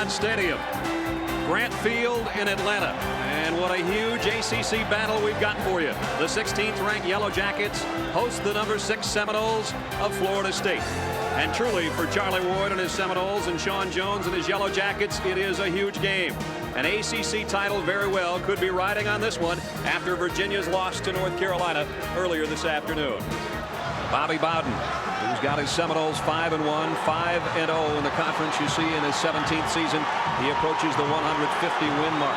Nissan Stadium, Grant Field in Atlanta. And what a huge ACC battle we've got for you. The 16th ranked Yellow Jackets host the number 6 Seminoles of Florida State. And truly, for Charlie Ward and his Seminoles and Sean Jones and his Yellow Jackets, it is a huge game. An ACC title very well could be riding on this one after Virginia's loss to North Carolina earlier this afternoon. Bobby Bowden, who's got his Seminoles 5-1, 5-0 in the conference. You see in his 17th season, he approaches the 150 win mark.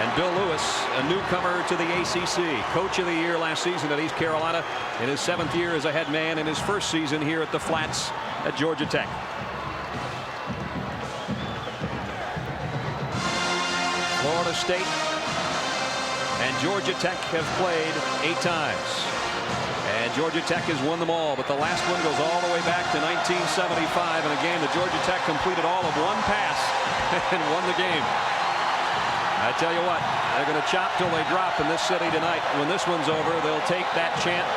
And Bill Lewis, a newcomer to the ACC, coach of the year last season at East Carolina, in his 7th year as a head man in his first season here at the Flats at Georgia Tech. Florida State and Georgia Tech have played 8 times. And Georgia Tech has won them all, but the last one goes all the way back to 1975 in a game that Georgia Tech completed all of one pass and won the game. I tell you what, they're going to chop till they drop in this city tonight. When this one's over, they'll take that chant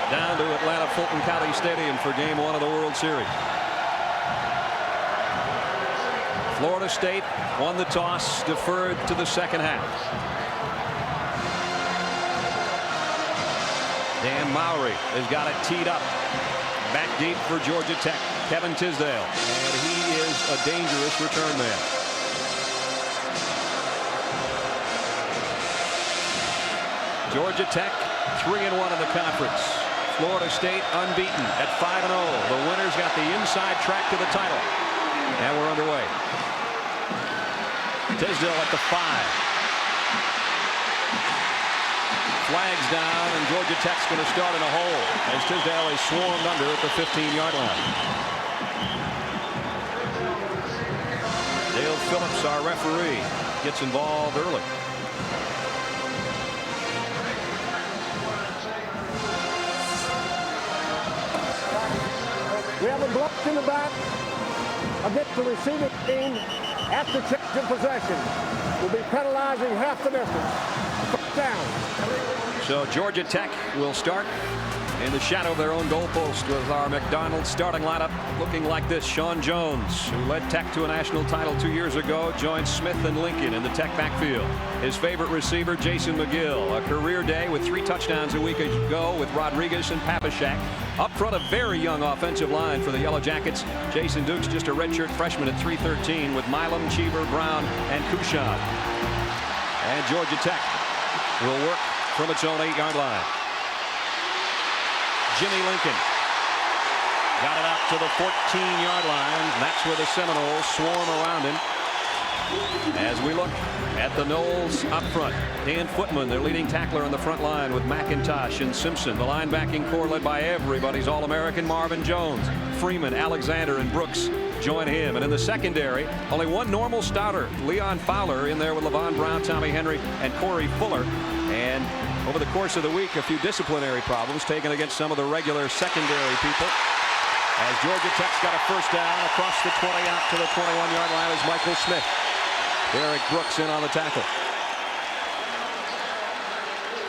down to Atlanta Fulton County Stadium for Game 1 of the World Series. Florida State won the toss, deferred to the second half. Dan Mowry has got it teed up. Back deep for Georgia Tech, Kevin Tisdale. And he is a dangerous return man. Georgia Tech 3-1 in the conference. Florida State unbeaten at 5-0. The winners got the inside track to the title. And we're underway. Tisdale at the 5. Flags down, and Georgia Tech's going to start in a hole as Tisdale is swarmed under at the 15-yard line. Dale Phillips, our referee, gets involved early. We have a block in the back against the receiving team after change of possession. We'll be penalizing half the distance. First down. So Georgia Tech will start in the shadow of their own goalpost with our McDonald's starting lineup looking like this. Sean Jones, who led Tech to a national title 2 years ago, joins Smith and Lincoln in the Tech backfield. His favorite receiver, Jason McGill, a career day with 3 touchdowns a week ago with Rodriguez and Papashak. Up front, a very young offensive line for the Yellow Jackets. Jason Dukes, just a redshirt freshman at 313 with Milam, Cheever, Brown, and Kushon. And Georgia Tech will work from its own 8-yard line. Jimmy Lincoln got it out to the 14-yard line. That's where the Seminoles swarm around him. As we look at the Noles up front, Dan Footman, their leading tackler on the front line with McIntosh and Simpson. The linebacking core led by everybody's All-American Marvin Jones. Freeman, Alexander, and Brooks join him. And in the secondary, only one normal starter, Leon Fowler, in there with LeVon Brown, Tommy Henry, and Corey Fuller. And over the course of the week, a few disciplinary problems taken against some of the regular secondary people. As Georgia Tech's got a first down across the 20 out to the 21-yard line is Michael Smith. Derek Brooks in on the tackle.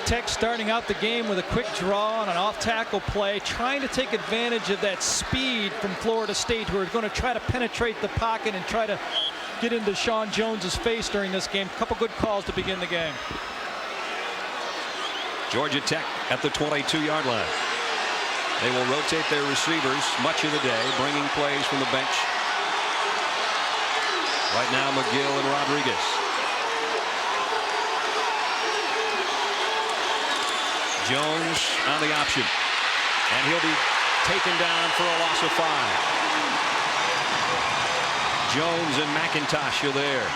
Tech starting out the game with a quick draw on an off-tackle play, trying to take advantage of that speed from Florida State, who are going to try to penetrate the pocket and try to get into Sean Jones's face during this game. A couple good calls to begin the game. Georgia Tech at the 22-yard line. They will rotate their receivers much of the day, bringing plays from the bench. Right now, McGill and Rodriguez. Jones on the option. And he'll be taken down for a loss of 5. Jones and McIntosh are there.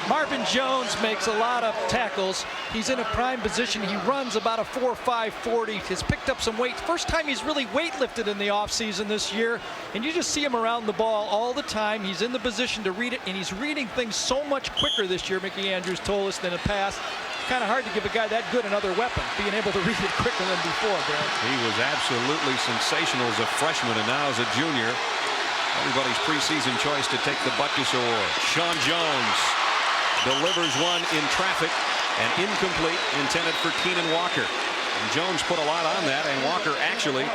Marvin Jones makes a lot of tackles. He's in a prime position. He runs about a 4.5 40. Has picked up some weight. First time he's really weight lifted in the offseason this year. And you just see him around the ball all the time. He's in the position to read it, and he's reading things so much quicker this year, Mickey Andrews told us, than in the past. Kind of hard to give a guy that good another weapon, being able to read it quicker than before, Brad. He was absolutely sensational as a freshman, and now as a junior. Everybody's preseason choice to take the Butkus Award. Sean Jones delivers one in traffic and incomplete, intended for Keenan Walker. And Jones put a lot on that, and Walker actually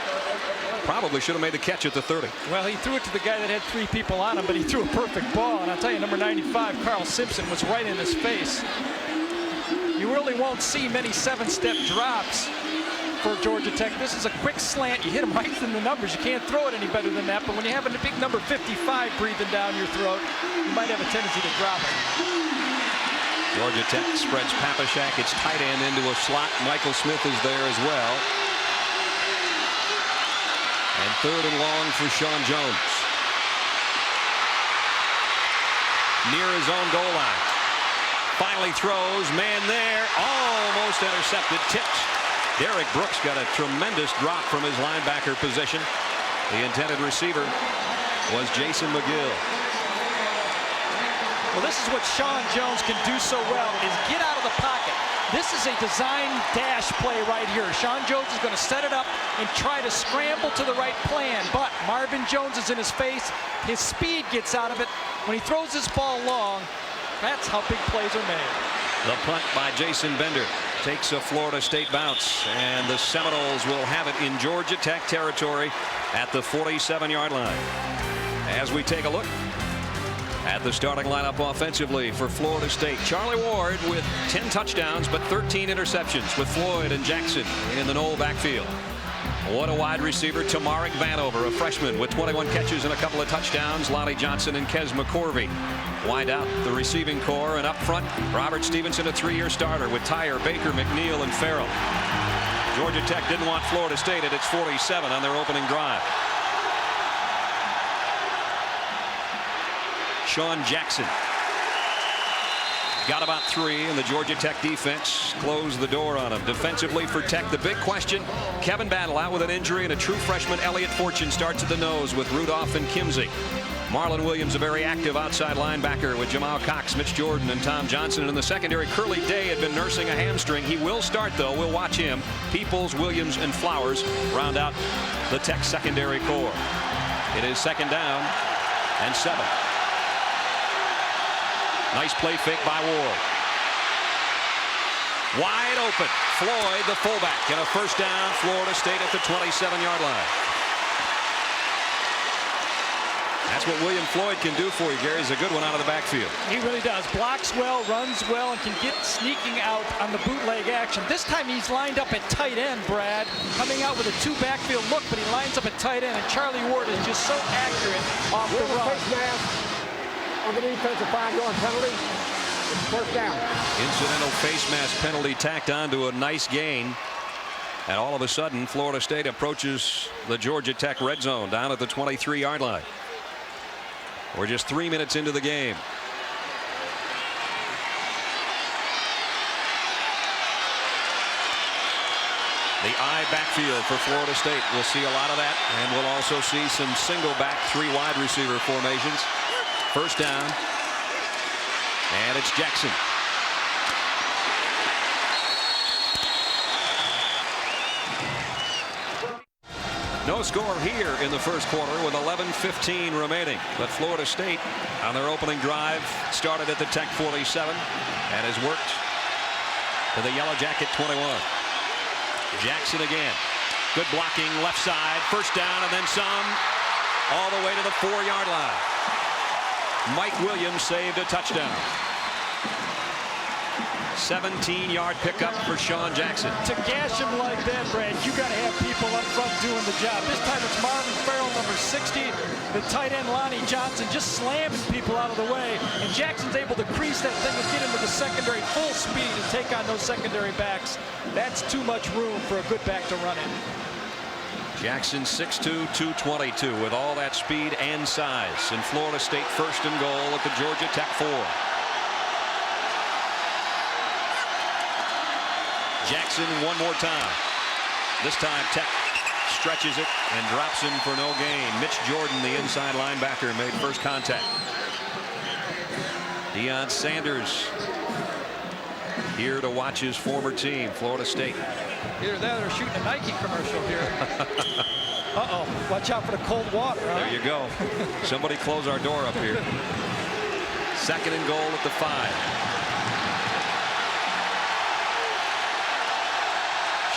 Probably should have made the catch at the 30. Well, he threw it to the guy that had 3 people on him, but he threw a perfect ball. And I'll tell you, number 95, Carl Simpson, was right in his face. You really won't see many 7-step drops for Georgia Tech. This is a quick slant. You hit him right in the numbers. You can't throw it any better than that. But when you have a big number 55 breathing down your throat, you might have a tendency to drop it. Georgia Tech spreads Papashak, its tight end, into a slot. Michael Smith is there as well. And 3rd and long for Sean Jones. Near his own goal line. Finally throws, man there, almost intercepted, tipped. Derek Brooks got a tremendous drop from his linebacker position. The intended receiver was Jason McGill. Well, this is what Sean Jones can do so well, is get out of the pocket. This is a design dash play right here. Sean Jones is going to set it up and try to scramble to the right plan, but Marvin Jones is in his face. His speed gets out of it. When he throws this ball long, that's how big plays are made. The punt by Jason Bender takes a Florida State bounce, and the Seminoles will have it in Georgia Tech territory at the 47-yard line. As we take a look at the starting lineup offensively for Florida State, Charlie Ward with 10 touchdowns but 13 interceptions, with Floyd and Jackson in the Knoll backfield. What a wide receiver, Tamarick Vanover, a freshman with 21 catches and a couple of touchdowns. Lonnie Johnson and Kes McCorvey wind out the receiving core, and up front, Robert Stevenson, a 3-year starter with Tyre, Baker, McNeil, and Farrell. Georgia Tech didn't want Florida State at its 47 on their opening drive. Sean Jackson got about 3, and the Georgia Tech defense closed the door on him. Defensively for Tech, the big question, Kevin Battle out with an injury, and a true freshman, Elliot Fortune, starts at the nose with Rudolph and Kimsey. Marlon Williams, a very active outside linebacker with Jamal Cox, Mitch Jordan, and Tom Johnson. And in the secondary, Curly Day had been nursing a hamstring. He will start, though. We'll watch him. Peoples, Williams, and Flowers round out the Tech secondary core. It is 2nd down and 7. Nice play fake by Ward. Wide open. Floyd, the fullback, and a 1st down. Florida State at the 27-yard line. That's what William Floyd can do for you, Gary. He's a good one out of the backfield. He really does. Blocks well, runs well, and can get sneaking out on the bootleg action. This time he's lined up at tight end, Brad, coming out with a 2 backfield look, but he lines up at tight end, and Charlie Ward is just so accurate off the run. On the defensive 5-yard penalty. It's 1st down. Incidental face mask penalty tacked on to a nice gain. And all of a sudden, Florida State approaches the Georgia Tech red zone down at the 23-yard line. We're just 3 minutes into the game. The I backfield for Florida State. We'll see a lot of that, and we'll also see some single back 3 wide receiver formations. 1st down, and it's Jackson. No score here in the 1st quarter with 11:15 remaining. But Florida State on their opening drive started at the Tech 47 and has worked to the Yellow Jacket 21. Jackson again. Good blocking left side. 1st down and then some, all the way to the 4-yard line. Mike Williams saved a touchdown. 17-yard pickup for Sean Jackson. To gash him like that, Brad, you got to have people up front doing the job. This time it's Marvin Farrell, number 60, the tight end Lonnie Johnson, just slamming people out of the way. And Jackson's able to crease that thing and get into the secondary full speed and take on those secondary backs. That's too much room for a good back to run in. Jackson 6'2", 222 with all that speed and size. And Florida State 1st and goal at the Georgia Tech 4. Jackson one more time. This time Tech stretches it and drops him for no gain. Mitch Jordan, the inside linebacker, made first contact. Deion Sanders here to watch his former team, Florida State. Either that or shooting a Nike commercial here. Uh-oh, watch out for the cold water. Huh? There you go. Somebody close our door up here. 2nd and goal at the 5.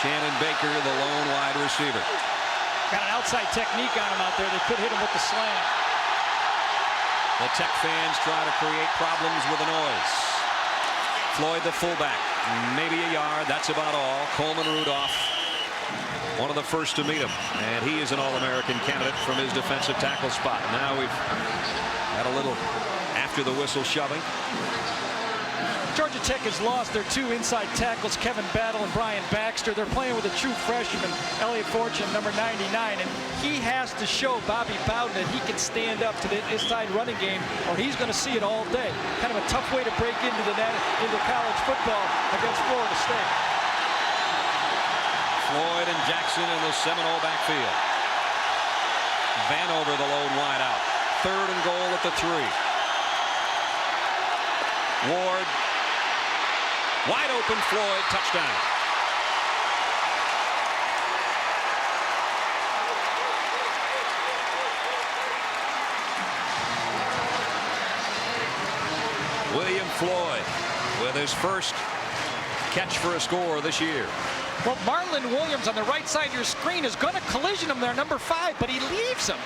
Shannon Baker, the lone wide receiver. Got an outside technique on him out there. They could hit him with the slant. The Tech fans try to create problems with the noise. Floyd, the fullback, maybe a yard. That's about all. Coleman Rudolph, one of the first to meet him, and he is an All-American candidate from his defensive tackle spot. Now we've had a little after the whistle shoving. Georgia Tech has lost their 2 inside tackles, Kevin Battle and Brian Baxter. They're playing with a true freshman, Elliot Fortune, number 99, and he has to show Bobby Bowden that he can stand up to the inside running game, or he's going to see it all day. Kind of a tough way to break into college football against Florida State. Floyd and Jackson in the Seminole backfield. Vanover the lone wideout. 3rd and goal at the 3. Ward. Wide open, Floyd, touchdown. William Floyd with his first catch for a score this year. Well, Marlon Williams on the right side of your screen is going to collision him there, number 5, but he leaves him.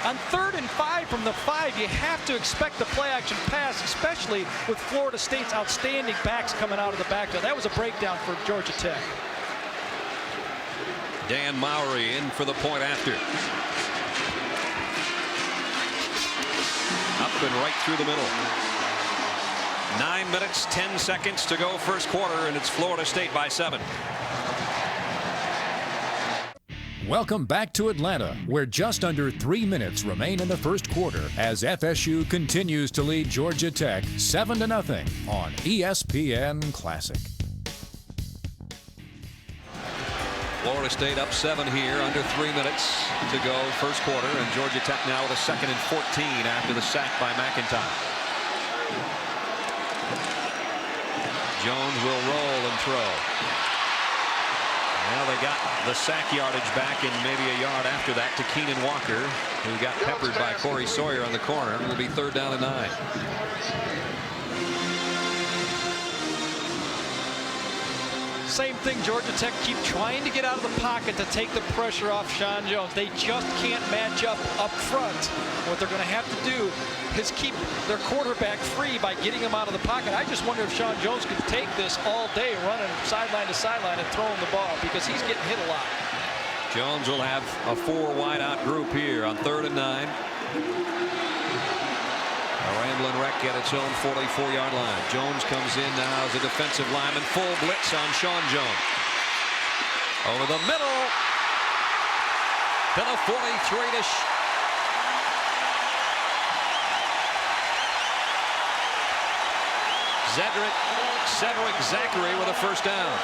On 3rd and 5 from the 5, you have to expect the play action pass, especially with Florida State's outstanding backs coming out of the backfield. That was a breakdown for Georgia Tech. Dan Mowry in for the point after. Up and right through the middle. 9 minutes, 10 seconds to go first quarter, and it's Florida State by 7. Welcome back to Atlanta, where just under 3 minutes remain in the first quarter as FSU continues to lead Georgia Tech 7-0 on ESPN Classic. Florida State up 7 here, under 3 minutes to go first quarter, and Georgia Tech now with a 2nd and 14 after the sack by McIntyre. Jones will roll and throw. Now they got the sack yardage back and maybe a yard after that to Keenan Walker, who got peppered by Corey Sawyer on the corner. It will be 3rd down and 9. Same thing, Georgia Tech keep trying to get out of the pocket to take the pressure off Sean Jones. They just can't match up front. What they're going to have to do is keep their quarterback free by getting him out of the pocket. I just wonder if Sean Jones could take this all day, running sideline to sideline and throwing the ball, because he's getting hit a lot. Jones will have a 4 wide out group here on 3rd and 9. A rambling wreck at its own 44-yard line. Jones comes in now as a defensive lineman. Full blitz on Sean Jones. Over the middle to the 43-ish. Cedric Zachary with a first down.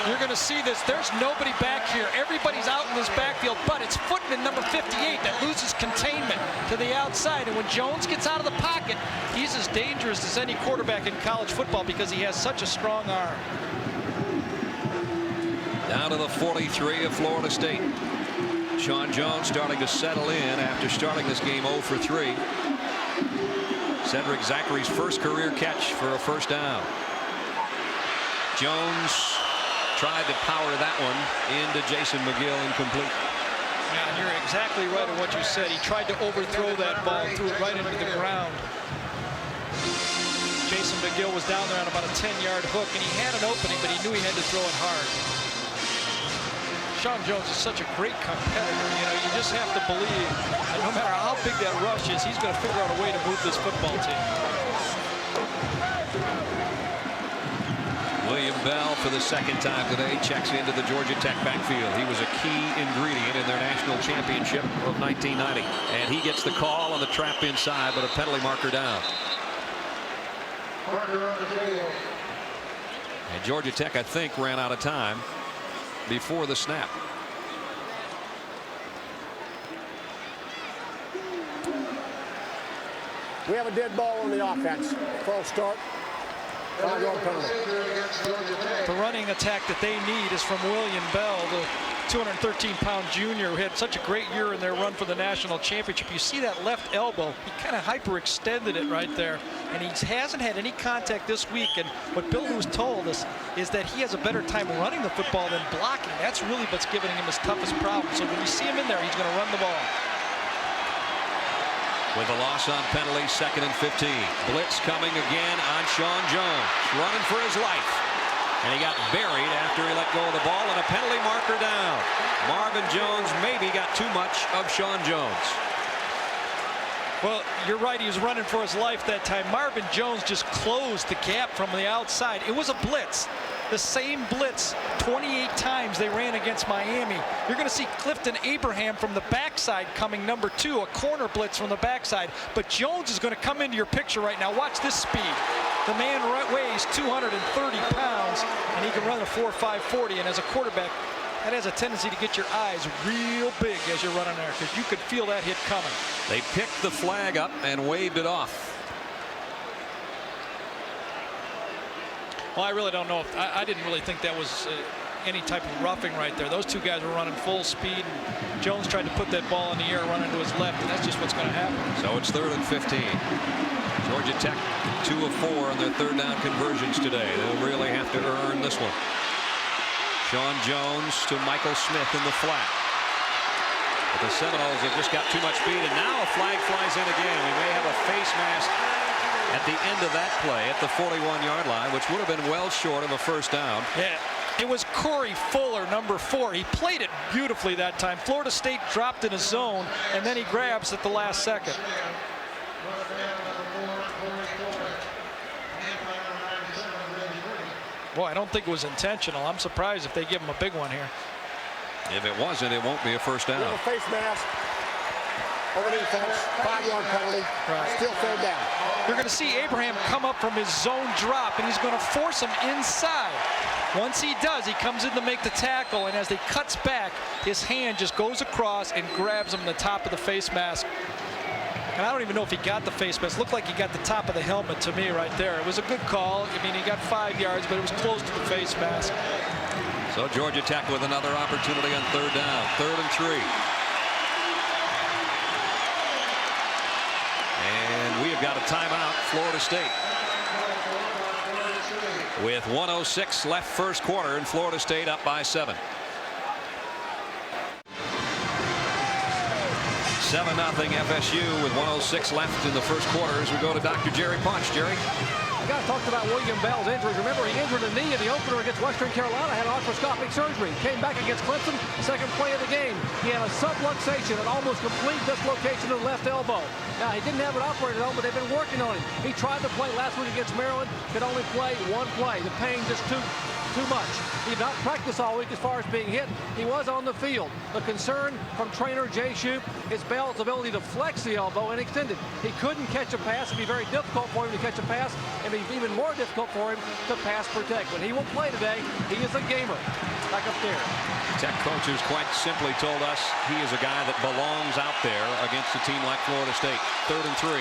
You're going to see this. There's nobody back here. Everybody's out in this backfield, but it's Footman, number 58, that loses containment to the outside. And when Jones gets out of the pocket, he's as dangerous as any quarterback in college football because he has such a strong arm. Down to the 43 of Florida State. Sean Jones starting to settle in after starting this game 0 for 3. Cedric Zachary's first career catch for a first down. Jones tried to power that one into Jason McGill, incomplete. Yeah, and you're exactly right in what you said. He tried to overthrow that ball, threw it right into the ground. Jason McGill was down there on about a 10-yard hook, and he had an opening, but he knew he had to throw it hard. Sean Jones is such a great competitor. You know, you just have to believe that no matter how big that rush is, he's going to figure out a way to move this football team. William Bell, for the 2nd time today, checks into the Georgia Tech backfield. He was a key ingredient in their national championship of 1990. And he gets the call on the trap inside, but a penalty marker down. And Georgia Tech, I think, ran out of time before the snap. We have a dead ball on the offense. False start. 5-yard penalty. The running attack that they need is from William Bell, the 213-pound junior who had such a great year in their run for the national championship. You see that left elbow, he kind of hyperextended it right there, and he hasn't had any contact this week. And what Bill Lewis told us is that he has a better time running the football than blocking. That's really what's giving him his toughest problem. So when you see him in there, he's going to run the ball. With a loss on penalty, 2nd and 15. Blitz coming again on Sean Jones, running for his life. And he got buried after he let go of the ball, and a penalty marker down. Marvin Jones maybe got too much of Sean Jones. Well, you're right, he was running for his life that time. Marvin Jones just closed the gap from the outside. It was a blitz. The same blitz 28 times they ran against Miami. You're going to see Clifton Abraham from the backside coming number 2, a corner blitz from the backside. But Jones is going to come into your picture right now. Watch this speed. The man weighs 230 pounds, and he can run a 4.5 40. And as a quarterback, that has a tendency to get your eyes real big as you're running there, because you could feel that hit coming. They picked the flag up and waved it off. Well, I really don't know. I didn't really think that was any type of roughing right there. Those two guys were running full speed, and Jones tried to put that ball in the air, running to his left, and that's just what's going to happen. So it's 3rd and 15. Georgia Tech 2 of 4 on their 3rd down conversions today. They'll really have to earn this one. Sean Jones to Michael Smith in the flat. But the Seminoles have just got too much speed, and now a flag flies in again. We may have a face mask at the end of that play at the 41-yard line, which would have been well short of a 1st down. Yeah, it was Corey Fuller, number 4. He played it beautifully that time. Florida State dropped in a zone, and then he grabs at the last second. Boy, I don't think it was intentional. I'm surprised if they give him a big one here. If it wasn't, it won't be a 1st down. A face mask over the defense, 5-yard penalty, still 3rd down. You're going to see Abraham come up from his zone drop, and he's going to force him inside. Once he does, he comes in to make the tackle, and as he cuts back, his hand just goes across and grabs him in the top of the face mask. And I don't even know if he got the face mask. It looked like he got the top of the helmet to me right there. It was a good call. I mean, he got 5 yards, but it was close to the face mask. So Georgia Tech with another opportunity on 3rd down. 3rd and 3. And we have got a timeout, Florida State. With 1:06 left 1st quarter, and Florida State up by 7. 7-0 FSU with 1:06 left in the 1st quarter as we go to Dr. Jerry Punch. Jerry? You guys talked about William Bell's injuries. Remember, he injured a knee in the opener against Western Carolina, had arthroscopic surgery, came back against Clemson, 2nd play of the game. He had a subluxation, an almost complete dislocation of the left elbow. Now, he didn't have it operated on, but they've been working on him. He tried to play last week against Maryland, could only play 1 play. The pain just too much. He did not practice all week as far as being hit. He was on the field. The concern from trainer Jay Shoup is Bell's ability to flex the elbow and extend it. He couldn't catch a pass. It'd be very difficult for him to catch a pass, and it'd be even more difficult for him to pass protect. But he will play today. He is a gamer. Back up there. Tech coaches quite simply told us he is a guy that belongs out there against a team like Florida State. 3rd and 3.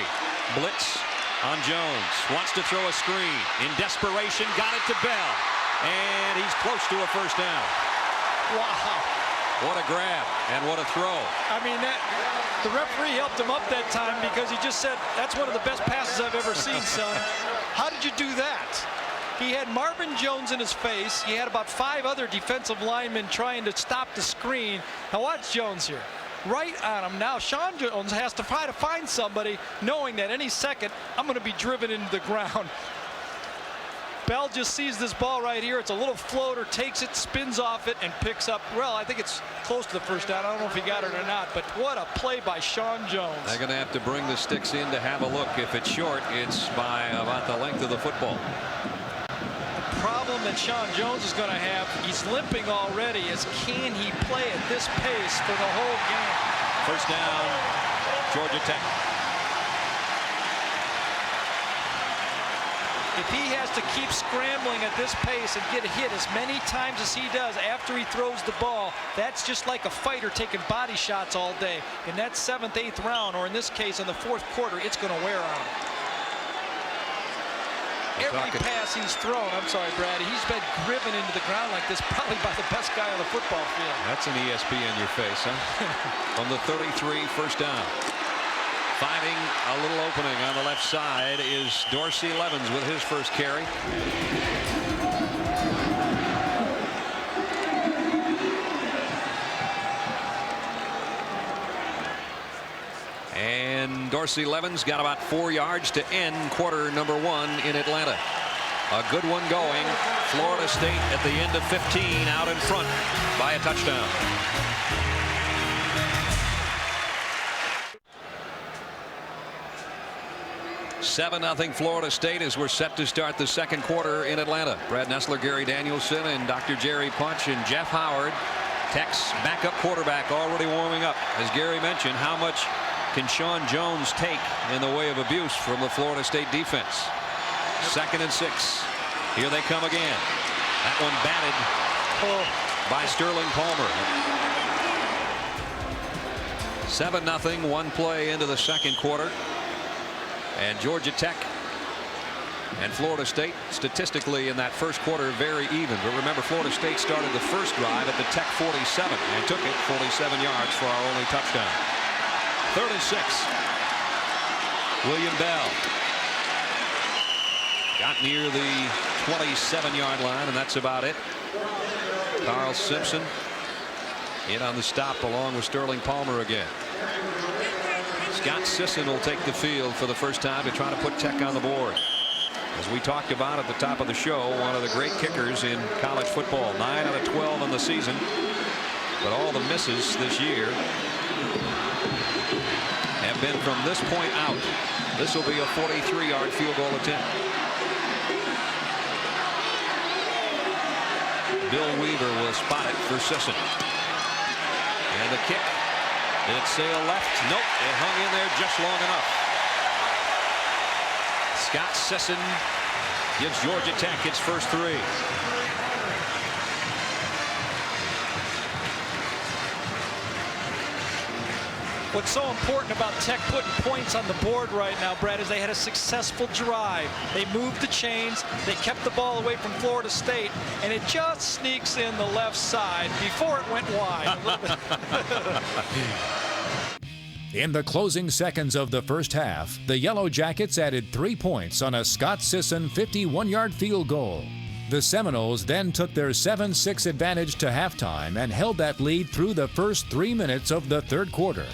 Blitz on Jones. Wants to throw a screen. In desperation, got it to Bell. And he's close to a 1st down. Wow. What a grab and what a throw. I mean, the referee helped him up that time because he just said, that's one of the best passes I've ever seen, son. How did you do that? He had Marvin Jones in his face. He had about 5 other defensive linemen trying to stop the screen. Now watch Jones here. Right on him. Now Sean Jones has to try to find somebody, knowing that any second I'm going to be driven into the ground. Bell just sees this ball right here. It's a little floater, takes it, spins off it, and picks up. Well, I think it's close to the 1st down. I don't know if he got it or not, but what a play by Sean Jones. They're going to have to bring the sticks in to have a look. If it's short, it's by about the length of the football. The problem that Sean Jones is going to have, he's limping already, is can he play at this pace for the whole game? 1st down, Georgia Tech. If he has to keep scrambling at this pace and get hit as many times as he does after he throws the ball, that's just like a fighter taking body shots all day. In that 7th, 8th round, or in this case in the 4th quarter, it's going to wear on him. Every pass he's thrown, I'm sorry, Brad, he's been driven into the ground like this, probably by the best guy on the football field. That's an ESPN in your face, huh? From the 33, first down. Finding a little opening on the left side is Dorsey Levens with his first carry. And Dorsey Levens got about 4 yards to end quarter number 1 in Atlanta. A good one going. Florida State at the end of 15 out in front by a touchdown. (7-0) Florida State as we're set to start the second quarter in Atlanta. Brad Nessler, Gary Danielson, and Dr. Jerry Punch and Jeff Howard. Tech's backup quarterback already warming up. As Gary mentioned, how much can Sean Jones take in the way of abuse from the Florida State defense? 2nd and 6. Here they come again. That one batted by Sterling Palmer. 7-0, one play into the second quarter. And Georgia Tech and Florida State statistically in that first quarter very even. But remember, Florida State started the first drive at the Tech 47 and took it 47 yards for our only touchdown. 3rd and 6. William Bell got near the 27-yard line, and that's about it. Carl Simpson in on the stop along with Sterling Palmer again. Scott Sisson will take the field for the first time to try to put Tech on the board. As we talked about at the top of the show, one of the great kickers in college football. 9 out of 12 in the season, but all the misses this year have been from this point out. This will be a 43-yard field goal attempt. Bill Weaver will spot it for Sisson. And the kick. Did it sail left? Nope. It hung in there just long enough. Scott Sisson gives Georgia Tech its first 3. What's so important about Tech putting points on the board right now, Brad, is they had a successful drive. They moved the chains. They kept the ball away from Florida State, and it just sneaks in the left side before it went wide. In the closing seconds of the first half, the Yellow Jackets added 3 points on a Scott Sisson 51-yard field goal. The Seminoles then took their 7-6 advantage to halftime and held that lead through the first 3 minutes of the third quarter.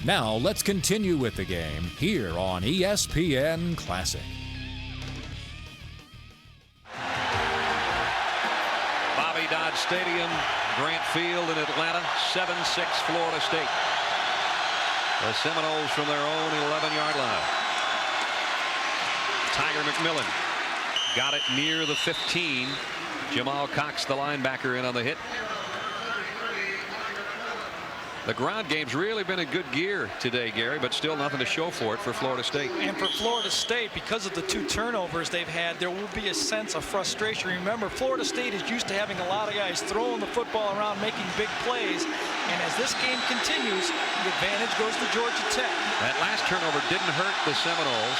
Now let's continue with the game here on ESPN Classic. Bobby Dodd Stadium, Grant Field in Atlanta, 7-6 Florida State. The Seminoles from their own 11-yard line. Tiger McMillan got it near the 15. Jamal Cox, the linebacker, in on the hit. The ground game's really been in good gear today, Gary, but still nothing to show for it for Florida State. And for Florida State, because of the 2 turnovers they've had, there will be a sense of frustration. Remember, Florida State is used to having a lot of guys throwing the football around, making big plays. And as this game continues, the advantage goes to Georgia Tech. That last turnover didn't hurt the Seminoles,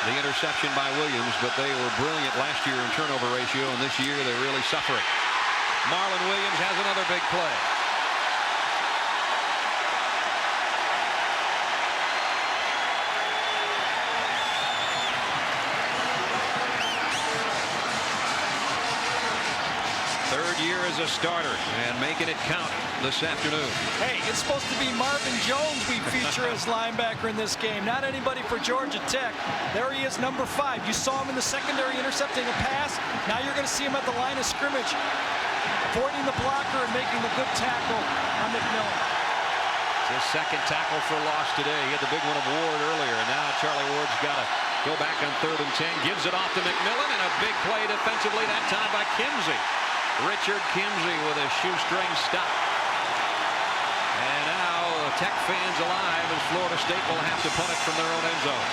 the interception by Williams, but they were brilliant last year in turnover ratio, and this year they're really suffering. Marlon Williams has another big play. Year as a starter and making it count this afternoon. Hey, it's supposed to be Marvin Jones we feature as linebacker in this game, not anybody for Georgia Tech. There he is, number 5. You saw him in the secondary intercepting a pass. Now you're going to see him at the line of scrimmage, avoiding the blocker and making the good tackle on McMillan. It's his second tackle for loss today. He had the big one of Ward earlier, and now Charlie Ward's got to go back on 3rd and 10. Gives it off to McMillan, and a big play defensively that time by Kimsey. Richard Kimsey with a shoestring stop. And now the Tech fans alive as Florida State will have to punt it from their own end zone.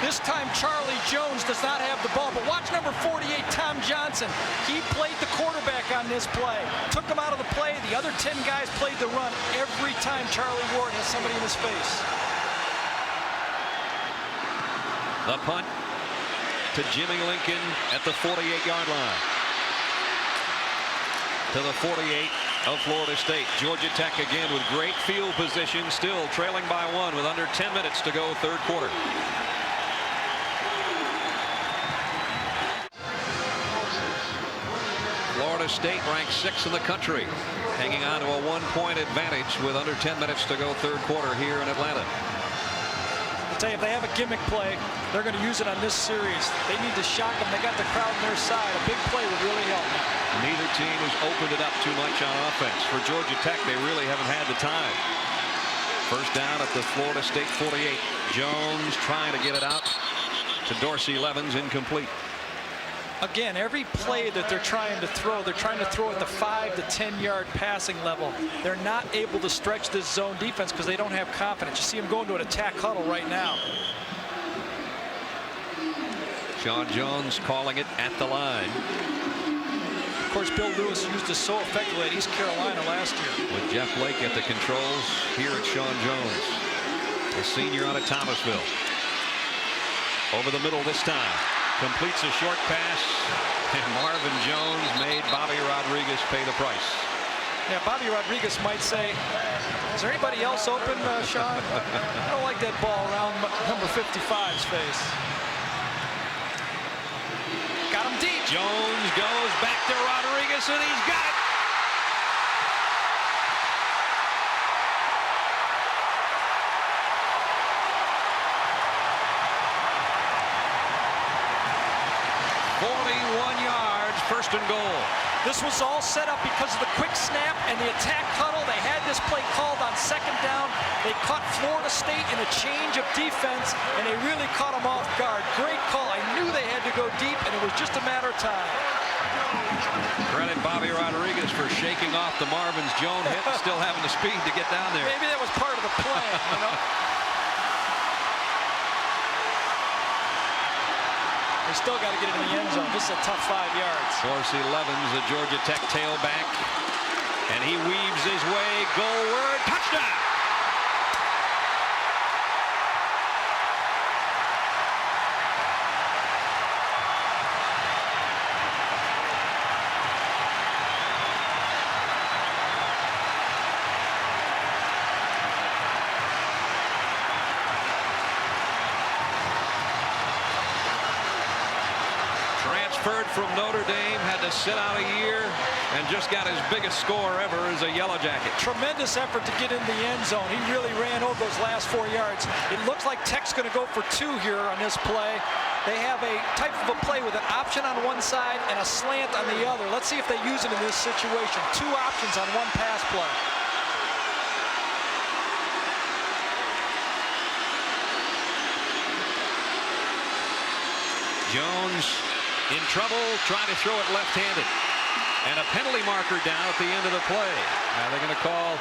This time Charlie Jones does not have the ball, but watch number 48, Tom Johnson. He played the quarterback on this play. Took him out of the play. The other 10 guys played the run every time Charlie Ward has somebody in his face. The punt to Jimmy Lincoln at the 48-yard line. To the 48 of Florida State. Georgia Tech again with great field position, still trailing by 1 with under 10 minutes to go, third quarter. Florida State ranked 6th in the country, hanging on to a 1-point advantage with under 10 minutes to go, third quarter here in Atlanta. I'll tell you, if they have a gimmick play, they're going to use it on this series. They need to shock them. They got the crowd on their side. A big play would really help them. Neither team has opened it up too much on offense. For Georgia Tech, they really haven't had the time. First down at the Florida State 48. Jones trying to get it out to Dorsey Levens, incomplete. Again, every play that they're trying to throw at the 5 to 10-yard passing level. They're not able to stretch this zone defense because they don't have confidence. You see them going to an attack huddle right now. Sean Jones calling it at the line. Of course, Bill Lewis used this so effectively at East Carolina last year. With Jeff Blake at the controls, here at Sean Jones, a senior out of Thomasville. Over the middle this time. Completes a short pass, and Marvin Jones made Bobby Rodriguez pay the price. Yeah, Bobby Rodriguez might say, is there anybody else open, Sean? I don't like that ball around number 55's face. Got him deep. Jones goes back to Rodriguez, and he's got it. First and goal. This was all set up because of the quick snap and the attack huddle. They had this play called on second down. They caught Florida State in a change of defense, and they really caught them off guard. Great call. I knew they had to go deep, and it was just a matter of time. Credit Bobby Rodriguez for shaking off the Marvin Jones hit and still having the speed to get down there. Maybe that was part of the plan, you know? They still got to get it in the end zone. This is a tough 5 yards. Dorsey Levens, the Georgia Tech tailback, and he weaves his way goalward. Touchdown! From Notre Dame, had to sit out a year and just got his biggest score ever as a Yellow Jacket. Tremendous effort to get in the end zone. He really ran over those last 4 yards. It looks like Tech's going to go for 2 here on this play. They have a type of a play with an option on one side and a slant on the other. Let's see if they use it in this situation. 2 options on one pass play. Jones in trouble, trying to throw it left-handed. And a penalty marker down at the end of the play. Now they're going to call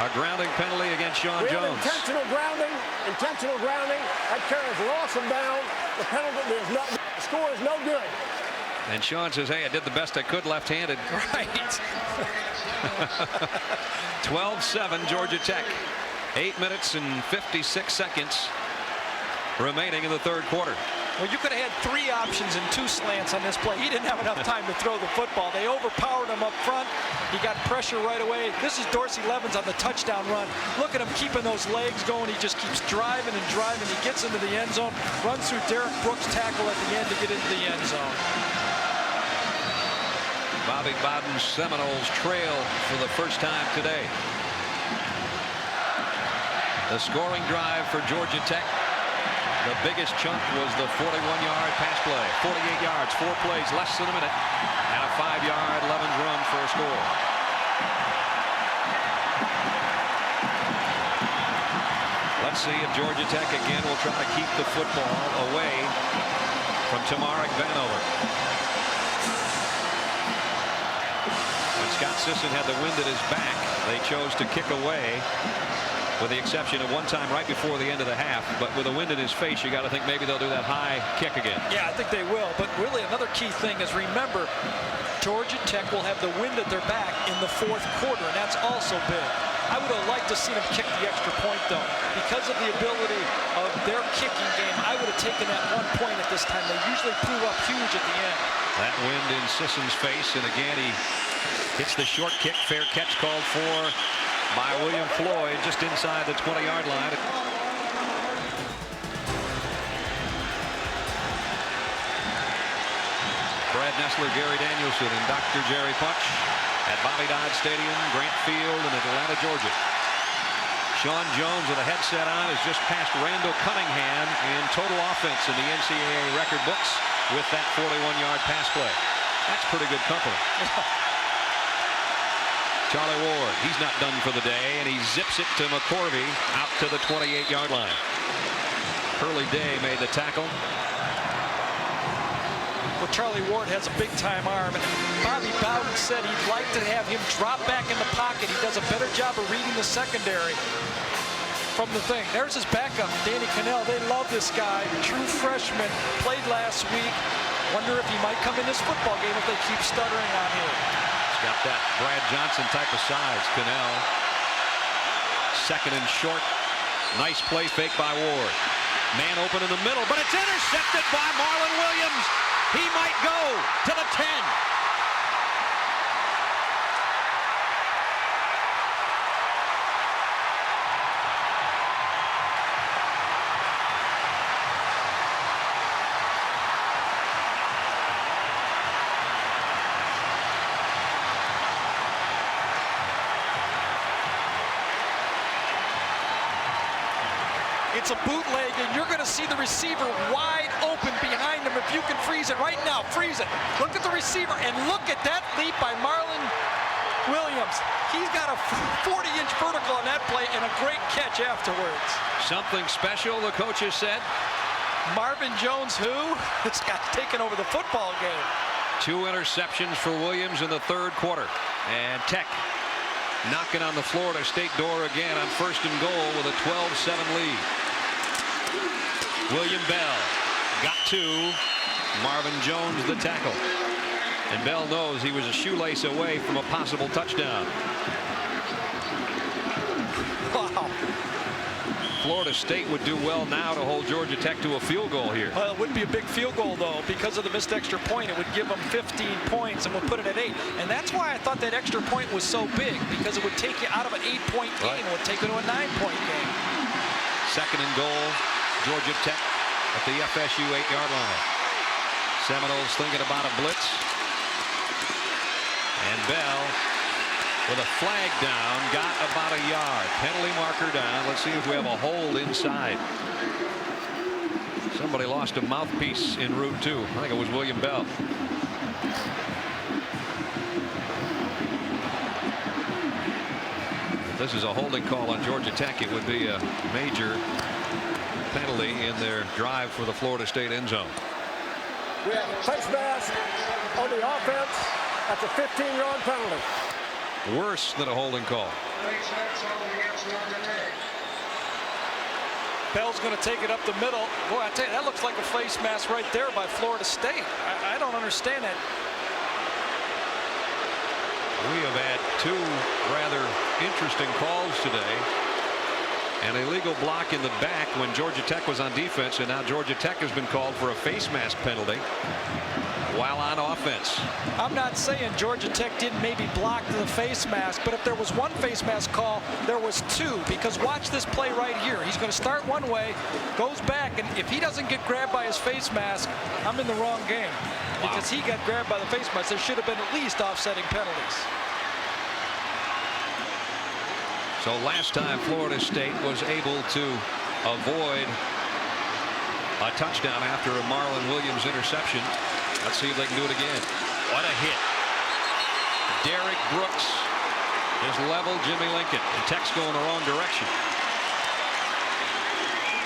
a grounding penalty against Sean Jones. Intentional grounding. That carries loss of down. The penalty is not, the score is no good. And Sean says, hey, I did the best I could left-handed. Right. 12-7 Georgia Tech. 8 minutes and 56 seconds remaining in the third quarter. Well, you could have had 3 options and 2 slants on this play. He didn't have enough time to throw the football. They overpowered him up front. He got pressure right away. This is Dorsey Levens on the touchdown run. Look at him keeping those legs going. He just keeps driving and driving. He gets into the end zone, runs through Derek Brooks' tackle at the end to get into the end zone. Bobby Bowden's Seminoles trail for the first time today. The scoring drive for Georgia Tech. The biggest chunk was the 41-yard pass play. 48 yards, 4 plays, less than a minute, and a 5-yard Levens run for a score. Let's see if Georgia Tech again will try to keep the football away from Tamarick Vanover. When Scott Sisson had the wind at his back, they chose to kick away, with the exception of one time right before the end of the half. But with a wind in his face, you got to think maybe they'll do that high kick again. Yeah, I think they will. But really another key thing is, remember, Georgia Tech will have the wind at their back in the fourth quarter, and that's also big. I would have liked to see them kick the extra point, though. Because of the ability of their kicking game, I would have taken that 1 point at this time. They usually prove up huge at the end. That wind in Sisson's face, and again he hits the short kick. Fair catch called for by William Floyd just inside the 20-yard line. Brad Nessler, Gary Danielson, and Dr. Jerry Punch at Bobby Dodd Stadium, Grant Field in Atlanta, Georgia. Sean Jones with a headset on has just passed Randall Cunningham in total offense in the NCAA record books with that 41-yard pass play. That's pretty good company. Charlie Ward, he's not done for the day, and he zips it to McCorvey out to the 28-yard line. Hurley Day made the tackle. Well, Charlie Ward has a big-time arm, and Bobby Bowden said he'd like to have him drop back in the pocket. He does a better job of reading the secondary from the thing. There's his backup, Danny Cannell. They love this guy, true freshman, played last week. Wonder if he might come in this football game if they keep stuttering on him. He's got that Brad Johnson type of size, Cannell. Second and short. Nice play fake by Ward. Man open in the middle, but it's intercepted by Marlon Williams. He might go to the 10. It's a bootleg, and you're going to see the receiver wide open behind him. If you can freeze it right now, freeze it. Look at the receiver, and look at that leap by Marlon Williams. He's got a 40-inch vertical on that play and a great catch afterwards. Something special, the coaches said. Marvin Jones, who? This guy's taking over the football game. 2 interceptions for Williams in the third quarter. And Tech knocking on the Florida State door again on 1st and goal with a 12-7 lead. William Bell got 2. Marvin Jones the tackle. And Bell knows he was a shoelace away from a possible touchdown. Wow. Florida State would do well now to hold Georgia Tech to a field goal here. Well, it would be a big field goal, though, because of the missed extra point. It would give them 15 points and would put it at 8. And that's why I thought that extra point was so big, because it would take you out of an 8-point game. It would take you to a 9-point game. Second and goal, Georgia Tech at the FSU 8-yard line. Seminoles thinking about a blitz. And Bell with a flag down, got about a yard. Penalty marker down. Let's see if we have a hold inside. Somebody lost a mouthpiece en route too. I think it was William Bell. If this is a holding call on Georgia Tech, it would be a major penalty in their drive for the Florida State end zone. We have a face mask on the offense. That's a 15-yard penalty. Worse than a holding call. Bell's going to take it up the middle. Boy, I tell you, that looks like a face mask right there by Florida State. I don't understand that. We have had 2 rather interesting calls today. An illegal block in the back when Georgia Tech was on defense, and now Georgia Tech has been called for a face mask penalty while on offense. I'm not saying Georgia Tech didn't maybe block the face mask, but if there was one face mask call, there was 2, because watch this play right here. He's going to start one way, goes back, and if he doesn't get grabbed by his face mask, I'm in the wrong game. Wow. Because he got grabbed by the face mask. There should have been at least offsetting penalties. So last time Florida State was able to avoid a touchdown after a Marlon Williams interception. Let's see if they can do it again. What a hit. Derek Brooks has leveled Jimmy Lincoln. And Tech's going the wrong direction.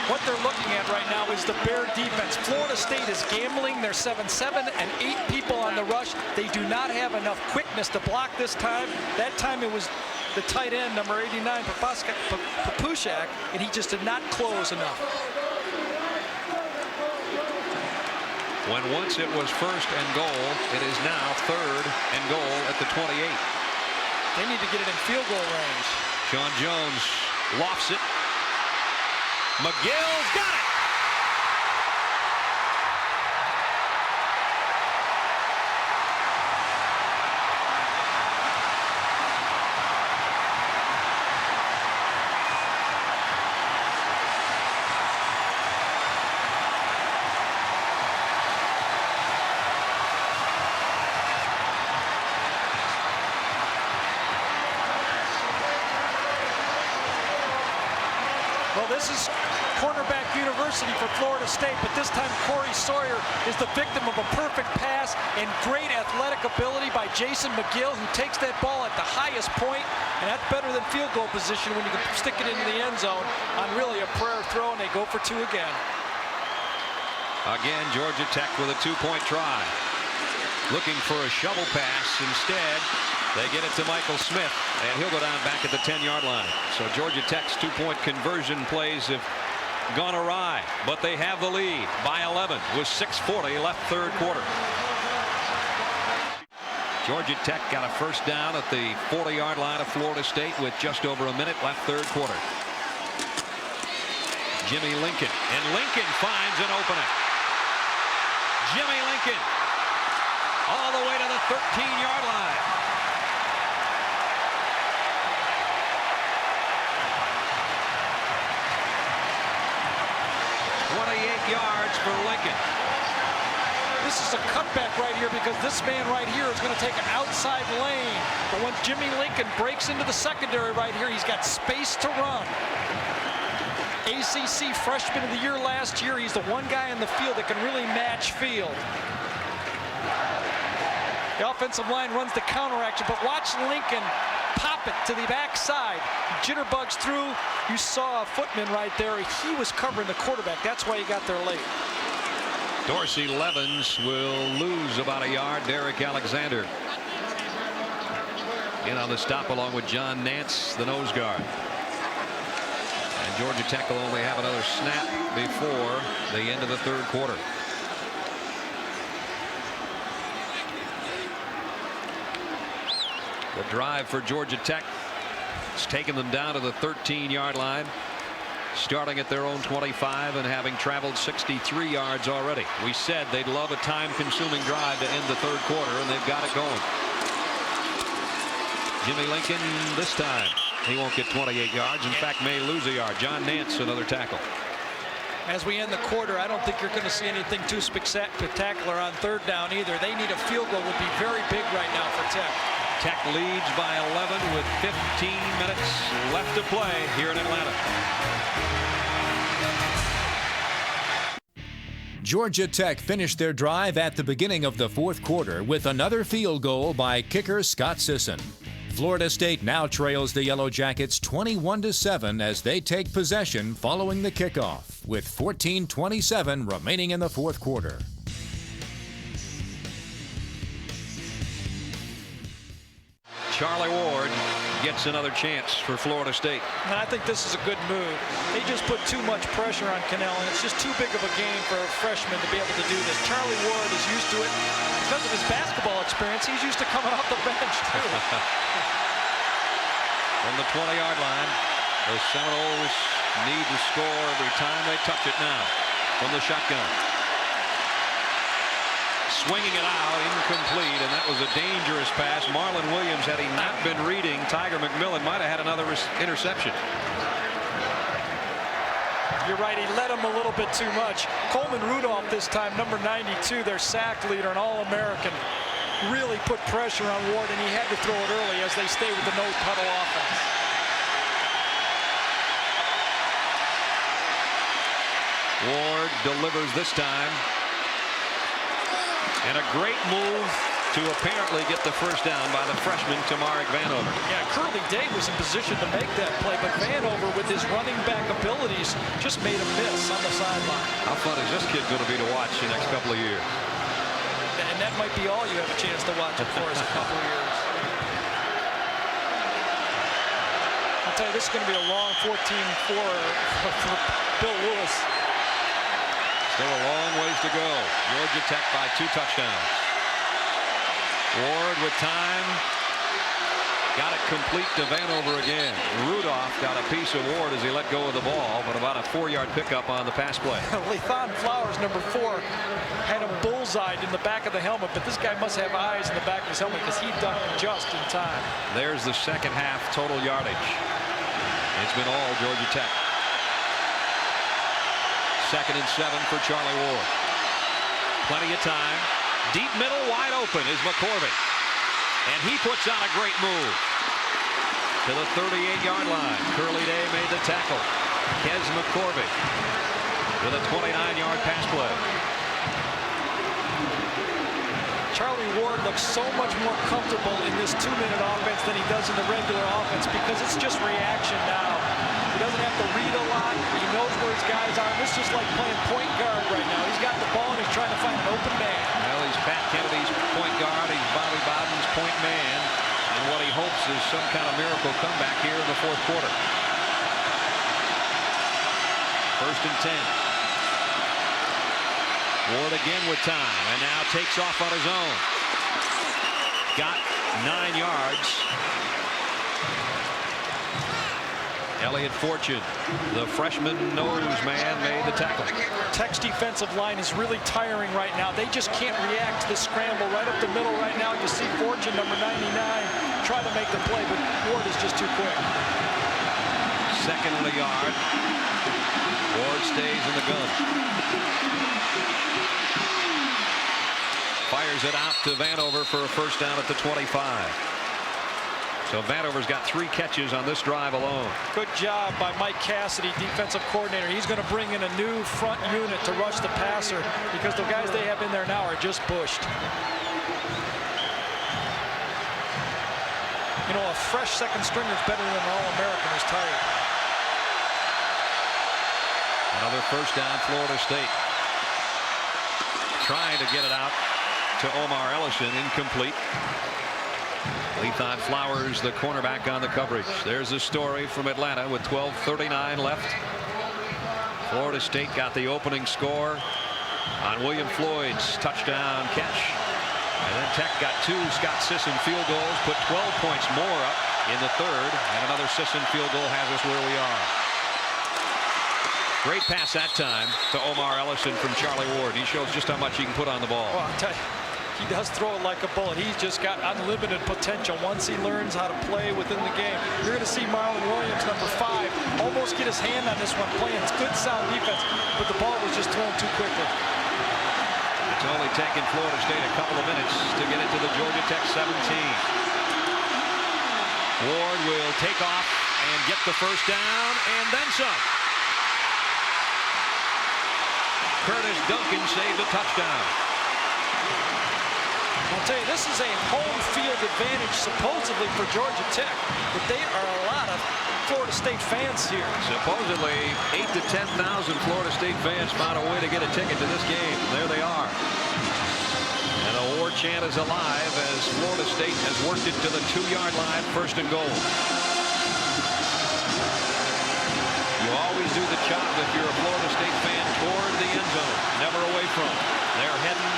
What they're looking at right now is the Bear defense. Florida State is gambling. They're 7-7 and 8 people on the rush. They do not have enough quickness to block this time. That time it was the tight end, number 89, Papushak, and he just did not close enough. When once it was 1st and goal, it is now 3rd and goal at the 28. They need to get it in field goal range. Sean Jones lofts it. McGill's got it. Well, this is cornerback university for Florida State, but this time Corey Sawyer is the victim of a perfect pass and great athletic ability by Jason McGill, who takes that ball at the highest point, and that's better than field goal position when you can stick it into the end zone on really a prayer throw, and they go for two again. Again, Georgia Tech with a two-point try. Looking for a shovel pass. Instead, they get it to Michael Smith, and he'll go down back at the 10-yard line. So Georgia Tech's two-point conversion plays have gone awry, but they have the lead by 11 with 6:40 left third quarter. Georgia Tech got a first down at the 40-yard line of Florida State with just over a minute left third quarter. Jimmy Lincoln, and Lincoln finds an opening. Jimmy Lincoln all the way to the 13-yard line. Yards for Lincoln. This is a cutback right here because this man right here is going to take an outside lane. But when Jimmy Lincoln breaks into the secondary right here, he's got space to run. ACC Freshman of the Year last year. He's the one guy in the field that can really match field. The offensive line runs the counter action, but watch Lincoln pop it to the backside. Jitterbugs through. You saw a footman right there. He was covering the quarterback. That's why he got there late. Dorsey Levens will lose about a yard. Derek Alexander in on the stop along with John Nance, the nose guard. And Georgia Tech will only have another snap before the end of the third quarter. The drive for Georgia Tech has taken them down to the 13-yard line, starting at their own 25 and having traveled 63 yards already. We said they'd love a time-consuming drive to end the third quarter, and they've got it going. Jimmy Lincoln this time. He won't get 28 yards. In fact, may lose a yard. John Nance, another tackle. As we end the quarter, I don't think you're going to see anything too spectacular on third down either. They need a field goal. Would be very big right now for Tech. Tech leads by 11 with 15 minutes left to play here in Atlanta. Georgia Tech finished their drive at the beginning of the fourth quarter with another field goal by kicker Scott Sisson. Florida State now trails the Yellow Jackets 21-7 as they take possession following the kickoff, with 14:27 remaining in the fourth quarter. Charlie Ward gets another chance for Florida State. And I think this is a good move. They just put too much pressure on Cannell, and it's just too big of a game for a freshman to be able to do this. Charlie Ward is used to it because of his basketball experience. He's used to coming off the bench too. From the 20-yard line, the Seminoles need to score every time they touch it now. From the shotgun. Swinging it out, incomplete, and that was a dangerous pass. Marlon Williams, had he not been reading, Tiger McMillan might have had another interception. You're right, he led him a little bit too much. Coleman Rudolph this time, number 92, their sack leader, an All-American, really put pressure on Ward, and he had to throw it early as they stay with the no-huddle offense. Ward delivers this time. And a great move to apparently get the first down by the freshman, Tamarick Vanover. Yeah, Curly Day was in position to make that play, but Vanover, with his running back abilities, just made a miss on the sideline. How fun is this kid going to be to watch the next couple of years? And that might be all you have a chance to watch him for us a couple of years. I'll tell you, this is going to be a long 14-4 for Bill Lewis. Still a long ways to go. Georgia Tech by 2 touchdowns. Ward with time. Got it incomplete to Vanover again. Rudolph got a piece of Ward as he let go of the ball, but about a 4-yard pickup on the pass play. Lathan Flowers, number 4, had him bullseyed in the back of the helmet, but this guy must have eyes in the back of his helmet because he dunked just in time. There's the second half total yardage. It's been all Georgia Tech. 2nd and 7 for Charlie Ward. Plenty of time. Deep middle, wide open is McCorvey. And he puts on a great move to the 38-yard line. Curly Day made the tackle. Kez McCorvey with a 29-yard pass play. Charlie Ward looks so much more comfortable in this 2-minute offense than he does in the regular offense because it's just reaction now. He doesn't have to read a lot. He knows where his guys are. This is just like playing point guard right now. He's got the ball and he's trying to find an open man. Well, he's Pat Kennedy's point guard. He's Bobby Bowden's point man. And what he hopes is some kind of miracle comeback here in the 4th quarter. 1st and 10. Ward again with time, and now takes off on his own. Got 9 yards. Elliot Fortune, the freshman nose man, made the tackle. Tech's defensive line is really tiring right now. They just can't react to the scramble right up the middle right now. You see Fortune, number 99, try to make the play, but Ward is just too quick. 2nd and a yard. Ward stays in the gun. Fires it out to Vanover for a 1st down at the 25. So Vanover's got 3 catches on this drive alone. Good job by Mike Cassidy, defensive coordinator. He's going to bring in a new front unit to rush the passer because the guys they have in there now are just pushed. You know, a fresh second stringer is better than an All-American who's tired. Another 1st down, Florida State. Trying to get it out to Omar Ellison, incomplete. Lathan Flowers, the cornerback, on the coverage. There's a story from Atlanta with 12:39 left. Florida State got the opening score on William Floyd's touchdown catch. And then Tech got 2 Scott Sisson field goals, put 12 points more up in the 3rd. And another Sisson field goal has us where we are. Great pass that time to Omar Ellison from Charlie Ward. He shows just how much he can put on the ball. Well, I'll tell you, he does throw it like a bullet. He's just got unlimited potential once he learns how to play within the game. You're going to see Marlon Williams, number 5, almost get his hand on this one, playing good sound defense, but the ball was just thrown too quickly. It's only taken Florida State a couple of minutes to get into the Georgia Tech 17. Ward will take off and get the 1st down and then some. Curtis Duncan saved a touchdown. I'll tell you, this is a home field advantage supposedly for Georgia Tech, but they are a lot of Florida State fans here. Supposedly 8,000 to 10,000 Florida State fans found a way to get a ticket to this game. There they are. And the war chant is alive as Florida State has worked it to the 2-yard line, 1st and goal. You always do the chop if you're a Florida State fan toward the end zone, never away from. They're heading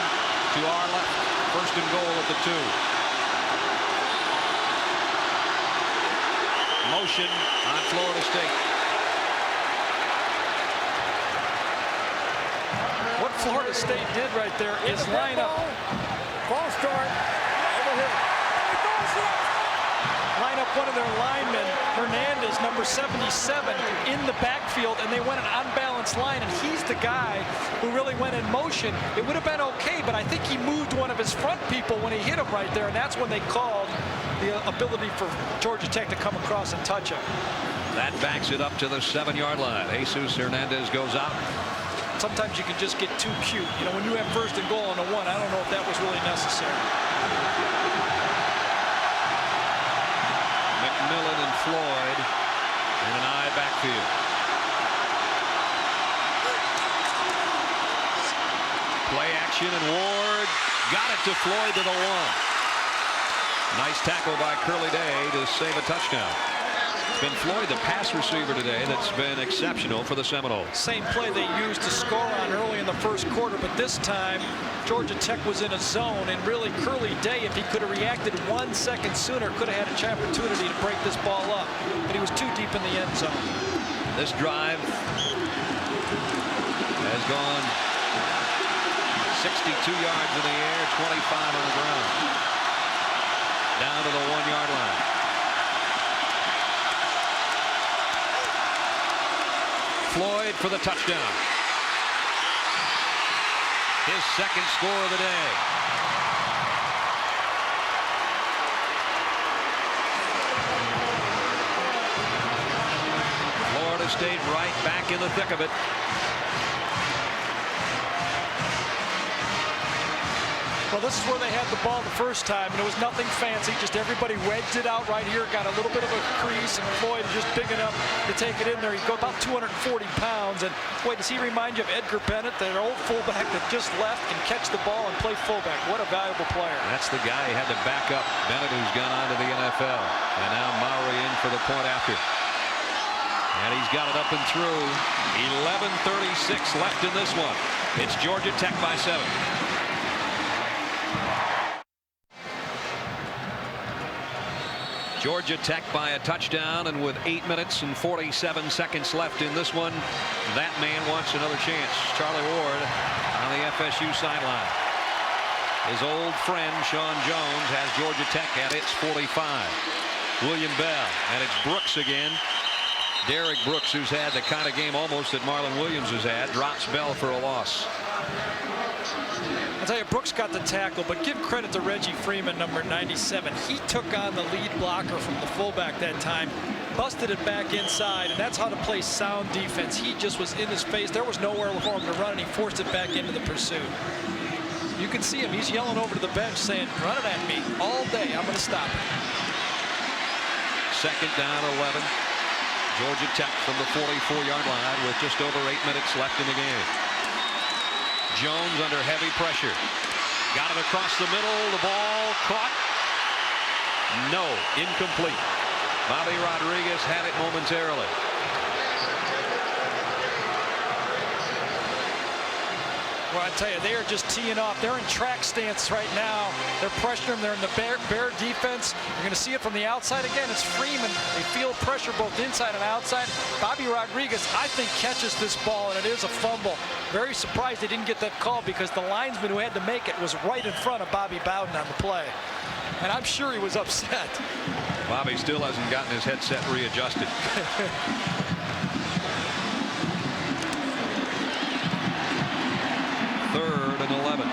to our left. 1st and goal at the 2. Motion on Florida State. What Florida State did right there is line up. False start. Overhead. Line up one of their linemen, Hernandez, number 77, in the backfield, and they went an unbalanced line, and he's the guy who really went in motion. It would have been okay, but I think he moved one of his front people when he hit him right there, and that's when they called the ability for Georgia Tech to come across and touch him. That backs it up to the 7-yard line. Jesus Hernandez goes out. Sometimes you can just get too cute. You know, when you have 1st and goal on a 1, I don't know if that was really necessary. McMillan and Floyd in an eye backfield. Play action, and Ward got it to Floyd to the 1. Nice tackle by Curly Day to save a touchdown. been Floyd, the pass receiver today, that's been exceptional for the Seminoles. Same play they used to score on early in the first quarter, but this time Georgia Tech was in a zone, and really Curly Day, if he could have reacted 1 second sooner, could have had an opportunity to break this ball up, but he was too deep in the end zone. This drive has gone 62 yards in the air, 25 on the ground. Down to the 1-yard line. Floyd for the touchdown. His second score of the day. Florida State right back in the thick of it. Well, this is where they had the ball the first time, and it was nothing fancy. Just everybody wedged it out right here, got a little bit of a crease, and Floyd just big enough to take it in there. He'd go about 240 pounds, and boy, does he remind you of Edgar Bennett, their old fullback that just left, can catch the ball and play fullback. What a valuable player. That's the guy who had to back up Bennett, who's gone on to the NFL. And now Maury in for the point after. And he's got it up and through. 11:36 left in this one. It's Georgia Tech by 7. Georgia Tech by a touchdown, and with 8 minutes and 47 seconds left in this one, that man wants another chance. Charlie Ward on the FSU sideline. His old friend Sean Jones has Georgia Tech at its 45. William Bell, and it's Brooks again. Derek Brooks, who's had the kind of game almost that Marlon Williams has had, drops Bell for a loss. I'll tell you, Brooks got the tackle, but give credit to Reggie Freeman, number 97. He took on the lead blocker from the fullback that time, busted it back inside, and that's how to play sound defense. He just was in his face. There was nowhere for him to run, and he forced it back into the pursuit. You can see him. He's yelling over to the bench saying, run it at me all day. I'm going to stop it. Second down, 11. Georgia Tech from the 44-yard line with just over 8 minutes left in the game. Jones under heavy pressure. Got it across the middle. The ball caught. No, incomplete. Bobby Rodriguez had it momentarily. Well, I tell you, they are just teeing off. They're in track stance right now. They're pressuring them. They're in the bear defense. You're going to see it from the outside again. It's Freeman. They feel pressure both inside and outside. Bobby Rodriguez, I think, catches this ball, and it is a fumble. Very surprised they didn't get that call because the linesman who had to make it was right in front of Bobby Bowden on the play. And I'm sure he was upset. Bobby still hasn't gotten his headset readjusted. Third and 11.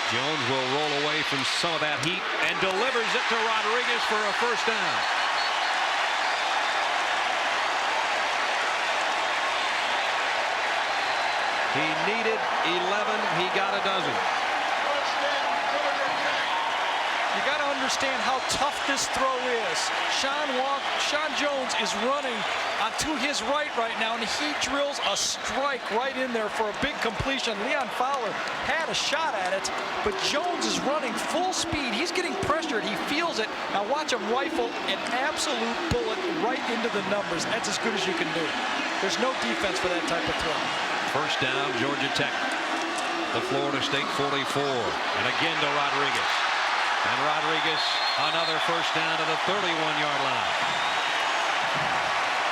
Jones will roll away from some of that heat and delivers it to Rodriguez for a first down. He needed 11. He got a dozen. You got to understand how tough this throw is. Sean Jones is running to his right now, and he drills a strike right in there for a big completion. Leon Fowler had a shot at it, but Jones is running full speed. He's getting pressured. He feels it. Now watch him rifle an absolute bullet right into the numbers. That's as good as you can do. There's no defense for that type of throw. First down, Georgia Tech. The Florida State 44. And again to Rodriguez. And Rodriguez, another first down to the 31-yard line.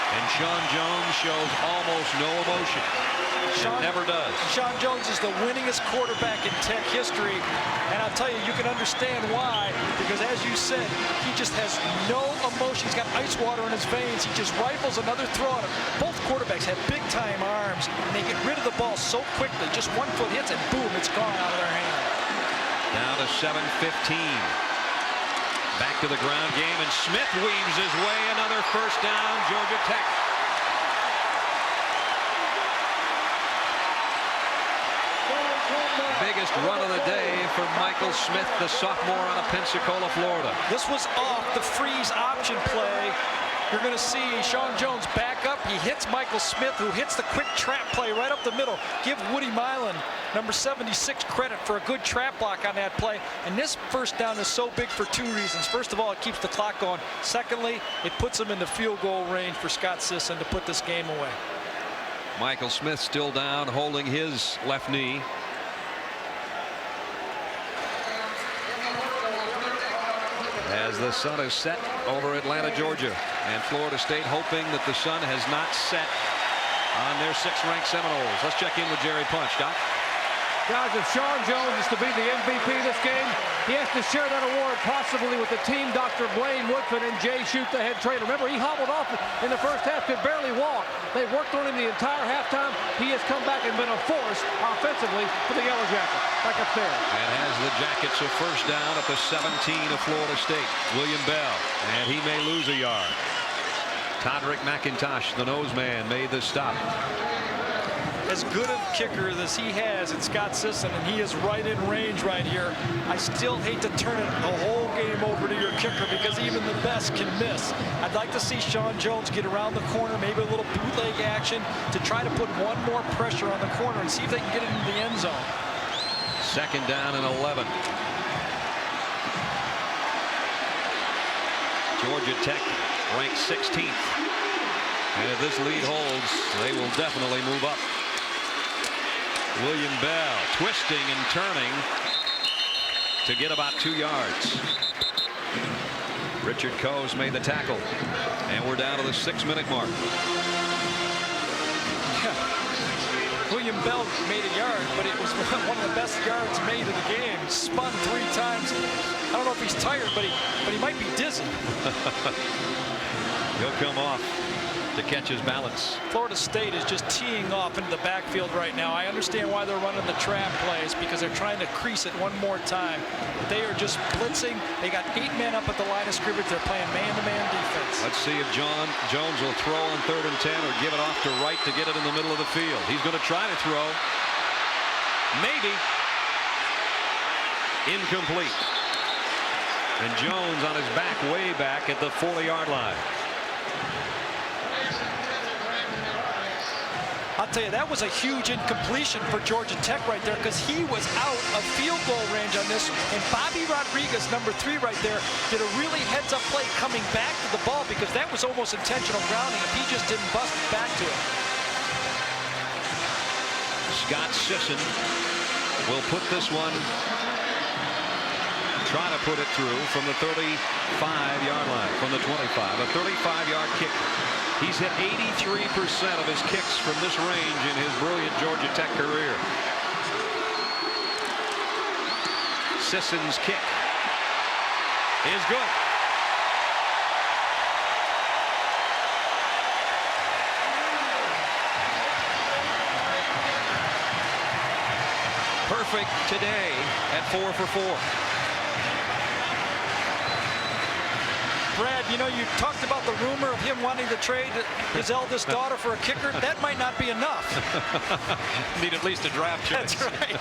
And Sean Jones shows almost no emotion. Never does. Sean Jones is the winningest quarterback in Tech history. And I'll tell you, you can understand why. Because as you said, he just has no emotion. He's got ice water in his veins. He just rifles another throw at him. Both quarterbacks have big-time arms. And they get rid of the ball so quickly. Just 1 foot hits and boom, it's gone out of their hand. Down to 7:15. Back to the ground game, and Smith weaves his way. Another first down, Georgia Tech. Biggest run of the day for Michael Smith, the sophomore out of Pensacola, Florida. This was off the freeze option play. You're going to see Sean Jones back up. He hits Michael Smith, who hits the quick trap play right up the middle. Give Woody Milan, number 76, credit for a good trap block on that play. And this first down is so big for two reasons. First of all, it keeps the clock going. Secondly, it puts him in the field goal range for Scott Sisson to put this game away. Michael Smith still down, holding his left knee. As the sun is set over Atlanta, Georgia, and Florida State hoping that the sun has not set on their 6th-ranked Seminoles. Let's check in with Jerry Punch. Doc? Guys, if Sean Jones is to be the MVP of this game, he has to share that award possibly with the team, Dr. Blaine Woodfin and Jay Shute, the head trainer. Remember, he hobbled off in the first half, could barely walk. They worked on him the entire halftime. He has come back and been a force offensively for the Yellow Jackets. Back up there. And has the Jackets a first down at the 17 of Florida State. William Bell, and he may lose a yard. Todrick McIntosh, the nose man, made the stop. As good a kicker as he has in Scott Sisson, and he is right in range right here. I still hate to turn it a whole game over to your kicker because even the best can miss. I'd like to see Sean Jones get around the corner, maybe a little bootleg action to try to put one more pressure on the corner and see if they can get it into the end zone. 2nd down and 11. Georgia Tech ranked 16th. And if this lead holds, they will definitely move up. William Bell twisting and turning to get about 2 yards. Richard Coase made the tackle, and we're down to the 6-minute mark. William Bell made a yard, but it was one of the best yards made of the game. Spun 3 times. I don't know if he's tired, but he might be dizzy. He'll come off to catch his balance. Florida State is just teeing off into the backfield right now. I understand why they're running the trap plays because they're trying to crease it one more time. But they are just blitzing. They got 8 men up at the line of scrimmage. They're playing man-to-man defense. Let's see if Jones will throw on 3rd and 10 or give it off to Wright to get it in the middle of the field. He's going to try to throw. Maybe. Incomplete. And Jones on his back, way back at the 40-yard line. I'll tell you, that was a huge incompletion for Georgia Tech right there because he was out of field goal range on this. And Bobby Rodriguez, number 3 right there, did a really heads-up play coming back to the ball because that was almost intentional grounding if he just didn't bust it back to him. Scott Sisson will put this one, try to put it through from the 35-yard line, from the 25. A 35-yard kick. He's hit 83% of his kicks from this range in his brilliant Georgia Tech career. Sisson's kick is good. Perfect today at 4 for 4. Brad, you know, you talked about the rumor of him wanting to trade his eldest daughter for a kicker. That might not be enough. Need at least a draft choice. That's right.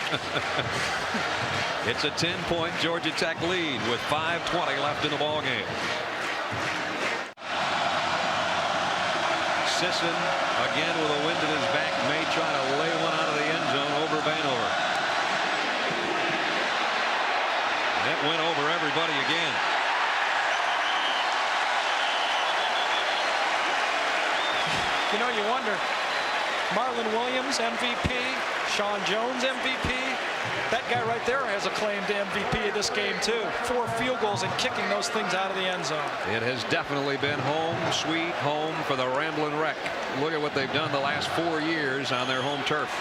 It's a 10-point Georgia Tech lead with 5:20 left in the ball game. Sisson again with a wind at his back, may try to lay one out of the end zone over Vanover. That went over everybody again. You know, you wonder, Marlon Williams, MVP, Sean Jones, MVP. That guy right there has a claim to MVP of this game, too. 4 field goals and kicking those things out of the end zone. It has definitely been home, sweet home for the Ramblin' Wreck. Look at what they've done the last 4 years on their home turf.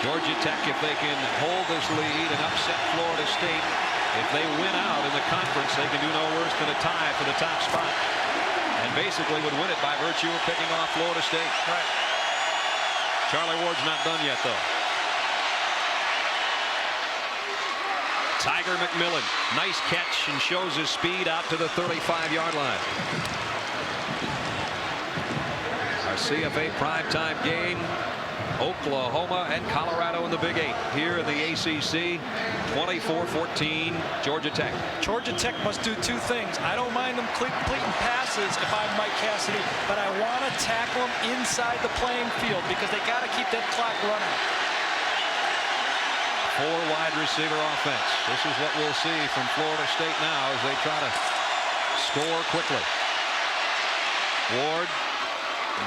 Georgia Tech, if they can hold this lead and upset Florida State, if they win out in the conference, they can do no worse than a tie for the top spot. And basically would win it by virtue of picking off Florida State. Right. Charlie Ward's not done yet, though. Tiger McMillan, nice catch and shows his speed out to the 35-yard line. Our CFA primetime game Oklahoma and Colorado in the Big 8. Here in the ACC, 24-14, Georgia Tech. Georgia Tech must do two things. I don't mind them completing passes if I'm Mike Cassidy, but I want to tackle them inside the playing field because they got to keep that clock running. 4 wide receiver offense. This is what we'll see from Florida State now as they try to score quickly. Ward,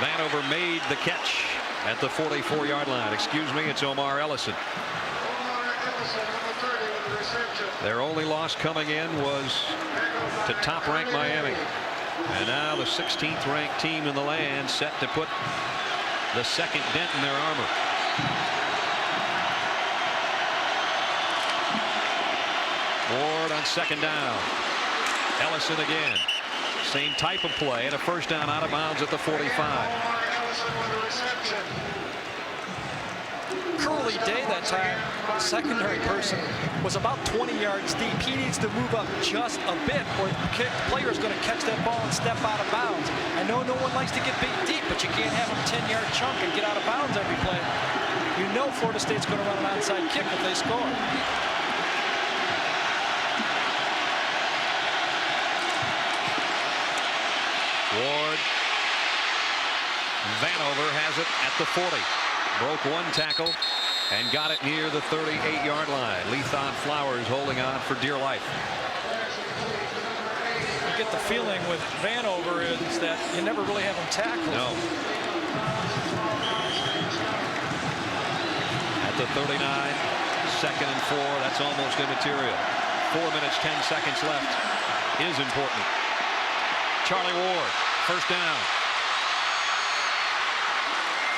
Vanover made the catch at the 44-yard line. Excuse me, it's Omar Ellison. Their only loss coming in was to top-ranked Miami. And now the 16th ranked team in the land set to put the second dent in their armor. Ward on second down. Ellison again. Same type of play and a first down out of bounds at the 45. Curly Day that time, secondary person, was about 20 yards deep. He needs to move up just a bit or the player is going to catch that ball and step out of bounds. I know no one likes to get beat deep, but you can't have a 10-yard chunk and get out of bounds every play. You know Florida State's going to run an onside kick if they score. Ward. Vanover has it at the 40. Broke one tackle and got it near the 38-yard line. Lethon Flowers holding on for dear life. You get the feeling with Vanover is that you never really have him tackled. No. At the 39, 2nd and 4. That's almost immaterial. 4 minutes, 10 seconds left is important. Charlie Ward, first down.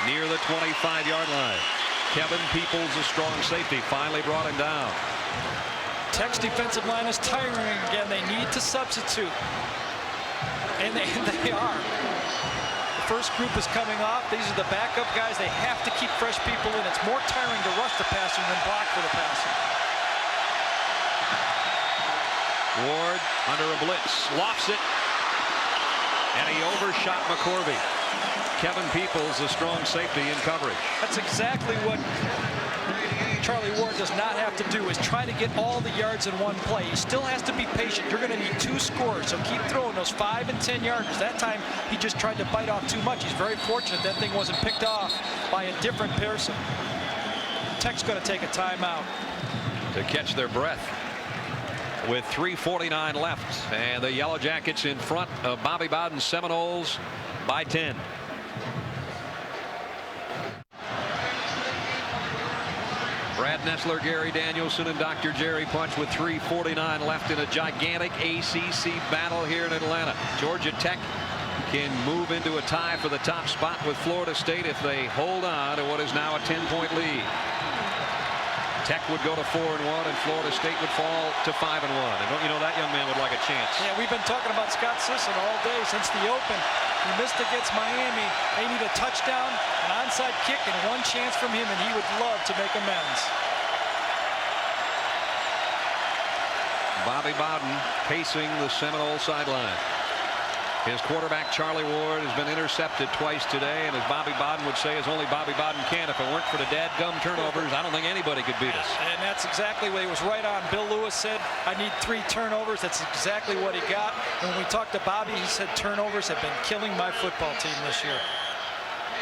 Near the 25-yard line. Kevin Peoples, a strong safety, finally brought him down. Tech's defensive line is tiring again. They need to substitute. And they are. The first group is coming off. These are the backup guys. They have to keep fresh people in. It's more tiring to rush the passer than block for the passer. Ward under a blitz. Lofts it. And he overshot McCorvey. Kevin Peoples, a strong safety in coverage. That's exactly what Charlie Ward does not have to do, is try to get all the yards in one play. He still has to be patient. You're going to need 2 scores, so keep throwing those 5 and 10 yarders. That time he just tried to bite off too much. He's very fortunate that thing wasn't picked off by a different person. Tech's going to take a timeout. To catch their breath. With 3:49 left, and the Yellow Jackets in front of Bobby Bowden's Seminoles by 10. Brad Nessler, Gary Danielson, and Dr. Jerry Punch with 3:49 left in a gigantic ACC battle here in Atlanta. Georgia Tech can move into a tie for the top spot with Florida State if they hold on to what is now a 10-point lead. Tech would go to 4-1, and Florida State would fall to 5-1. And don't you know that young man would like a chance? Yeah, we've been talking about Scott Sisson all day since the Open. He missed against Miami. They need a touchdown, an onside kick, and one chance from him, and he would love to make amends. Bobby Bowden pacing the Seminole sideline. His quarterback, Charlie Ward, has been intercepted twice today, and as Bobby Bowden would say, as only Bobby Bowden can, if it weren't for the dadgum turnovers, I don't think anybody could beat us. And that's exactly what he was right on. Bill Lewis said, I need 3 turnovers. That's exactly what he got. And when we talked to Bobby, he said turnovers have been killing my football team this year.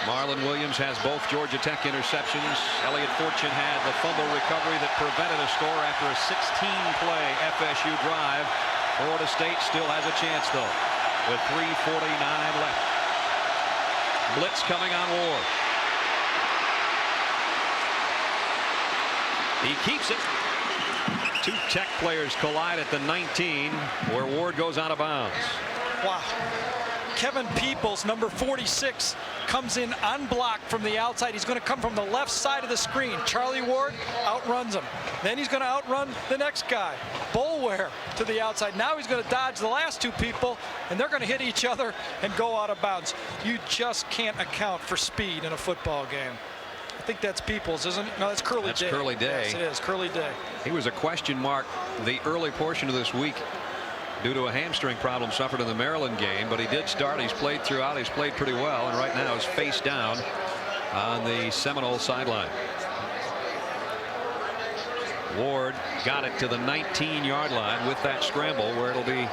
Marlon Williams has both Georgia Tech interceptions. Elliott Fortune had the fumble recovery that prevented a score after a 16-play FSU drive. Florida State still has a chance, though, with 3:49 left. Blitz coming on Ward. He keeps it. 2 Tech players collide at the 19, where Ward goes out of bounds. Wow. Kevin Peoples, number 46, comes in unblocked from the outside. He's going to come from the left side of the screen. Charlie Ward outruns him. Then he's going to outrun the next guy. Boulware to the outside. Now he's going to dodge the last 2 people, and they're going to hit each other and go out of bounds. You just can't account for speed in a football game. I think that's Peoples, isn't it? No, that's Curly Day. That's Curly Day. Yes, it is. Curly Day. He was a question mark the early portion of this week due to a hamstring problem suffered in the Maryland game, but he did start. He's played throughout. He's played pretty well, and right now is face down on the Seminole sideline. Ward got it to the 19-yard line with that scramble, where it'll be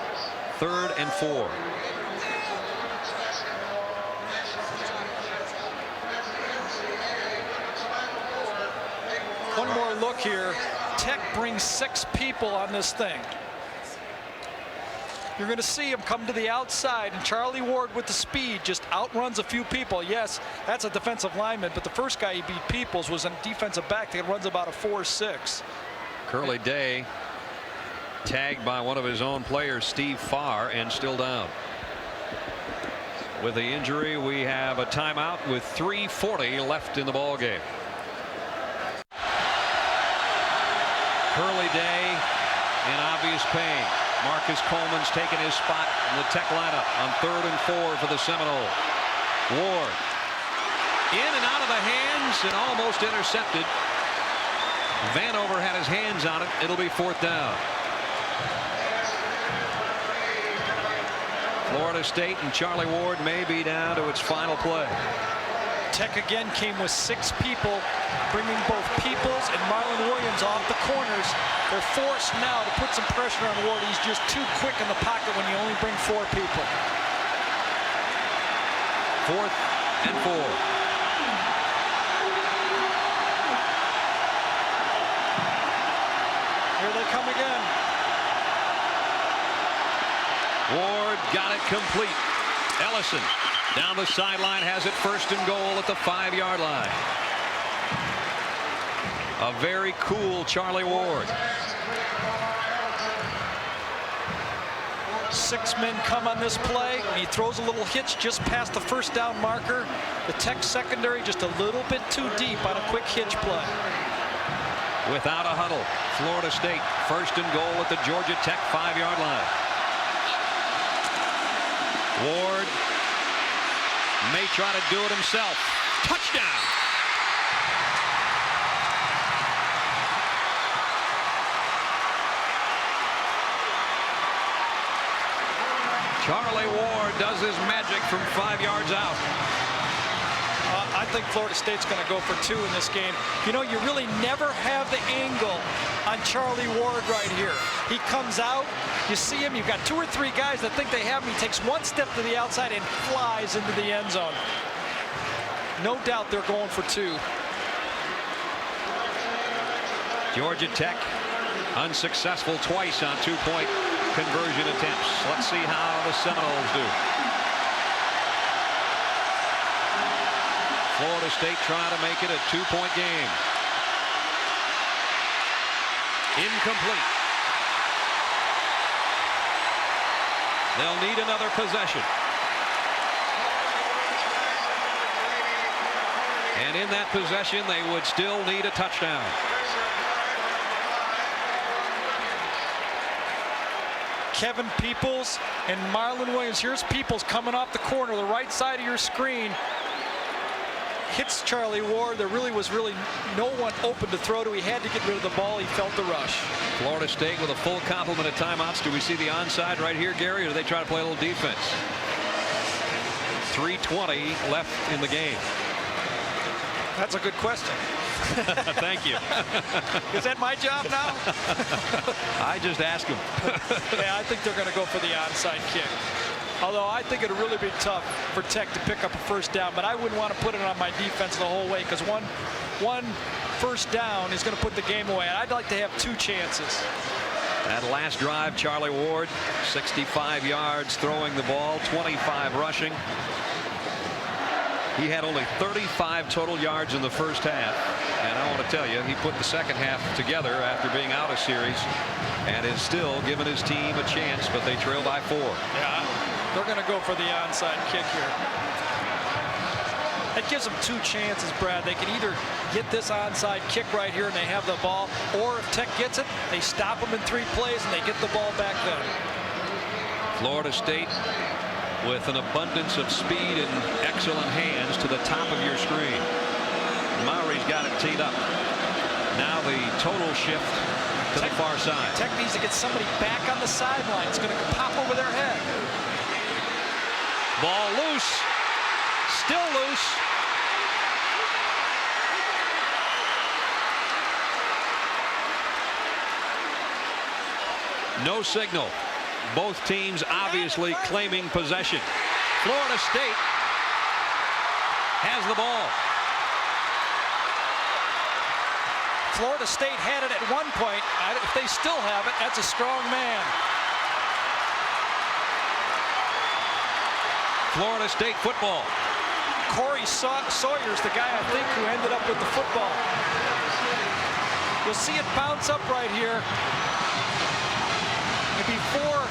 3rd and 4. One more look here. Tech brings 6 people on this thing. You're going to see him come to the outside, and Charlie Ward with the speed just outruns a few people. Yes, that's a defensive lineman, but the first guy he beat, Peoples, was a defensive back that runs about a 4.6. Curly Day tagged by one of his own players, Steve Farr, and still down. With the injury, we have a timeout with 3:40 left in the ball game. Curly Day in obvious pain. Marcus Coleman's taking his spot in the Tech lineup on 3rd and 4 for the Seminoles. Ward in and out of the hands and almost intercepted. Vanover had his hands on it. It'll be 4th down. Florida State and Charlie Ward may be down to its final play. Tech again came with 6 people, bringing both Peoples and Marlon Williams off the corners. They're forced now to put some pressure on Ward. He's just too quick in the pocket when you only bring 4 people. 4th and 4. Here they come again. Ward got it complete. Ellison down the sideline has it 1st and goal at the 5-yard line. A very cool Charlie Ward. 6 men come on this play, and he throws a little hitch just past the 1st down marker. The Tech secondary just a little bit too deep on a quick hitch play. Without a huddle, Florida State 1st and goal at the Georgia Tech 5-yard line. Ward may try to do it himself. Touchdown. Charlie Ward does his magic from 5 yards out. I think Florida State's going to go for 2 in this game. You know, you really never have the angle on Charlie Ward right here. He comes out, you see him, you've got 2 or 3 guys that think they have him. He takes 1 step to the outside and flies into the end zone. No doubt they're going for 2. Georgia Tech unsuccessful twice on 2-point conversion attempts. Let's see how the Seminoles do. Florida State trying to make it a 2-point game. Incomplete. They'll need another possession. And in that possession, they would still need a touchdown. Kevin Peoples and Marlon Williams. Here's Peoples coming off the corner, the right side of your screen. Hits Charlie Ward. There was no one open to throw to. He had to get rid of the ball. He felt the rush. Florida State with a full complement of timeouts. Do we see the onside right here, Gary, or do they try to play a little defense? 3:20 left in the game. That's a good question. Thank you. Is that my job now? I just asked him. Yeah, I think they're going to go for the onside kick. Although I think it'll really be tough for Tech to pick up a 1st down, but I wouldn't want to put it on my defense the whole way, because one 1st down is going to put the game away. I'd like to have 2 chances. That last drive, Charlie Ward, 65 yards throwing the ball, 25 rushing. He had only 35 total yards in the 1st half, and I want to tell you, he put the 2nd half together after being out a series and is still giving his team a chance, but they trail by 4. Yeah, they're going to go for the onside kick here. That gives them 2 chances, Brad. They can either get this onside kick right here and they have the ball, or if Tech gets it, they stop them in 3 plays and they get the ball back then. Florida State with an abundance of speed and excellent hands to the top of your screen. Maury's got it teed up. Now the total shift to the far side. Tech needs to get somebody back on the sideline. It's going to pop over their head. Ball loose. Still loose. No signal. Both teams obviously claiming possession. Florida State has the ball. Florida State had it at one point. If they still have it, that's a strong man. Florida State football. Corey Sawyer's the guy, I think, who ended up with the football. You'll see it bounce up right here. And before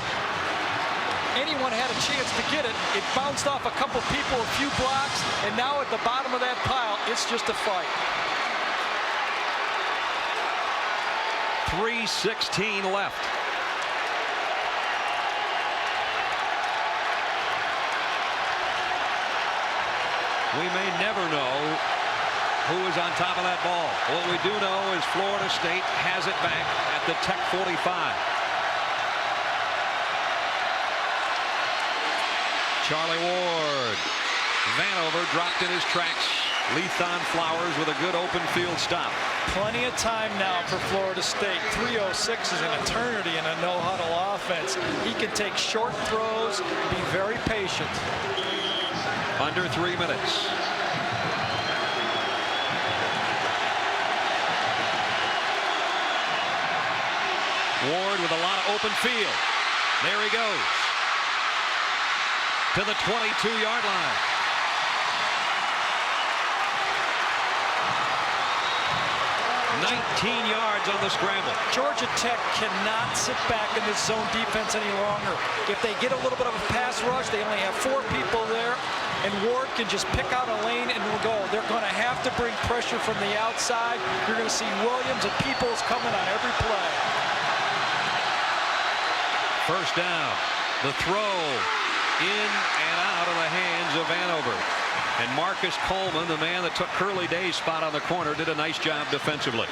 anyone had a chance to get it, it bounced off a couple people, a few blocks, and now at the bottom of that pile, it's just a fight. 3:16 left. We may never know who is on top of that ball. What we do know is Florida State has it back at the Tech 45. Charlie Ward. Vanover dropped in his tracks. Lethan Flowers with a good open field stop. Plenty of time now for Florida State. 3:06 is an eternity in a no-huddle offense. He can take short throws, be very patient. Under 3 minutes. Ward with a lot of open field. There he goes. To the 22-yard line. $19 yards on the scramble. Georgia Tech cannot sit back in this zone defense any longer. If they get a little bit of a pass rush, they only have 4 people there, and Ward can just pick out a lane and will go. They're going to have to bring pressure from the outside. You're going to see Williams and Peoples coming on every play. First down. The throw in and out of the hands of Vanover. And Marcus Coleman, the man that took Curly Day's spot on the corner, did a nice job defensively.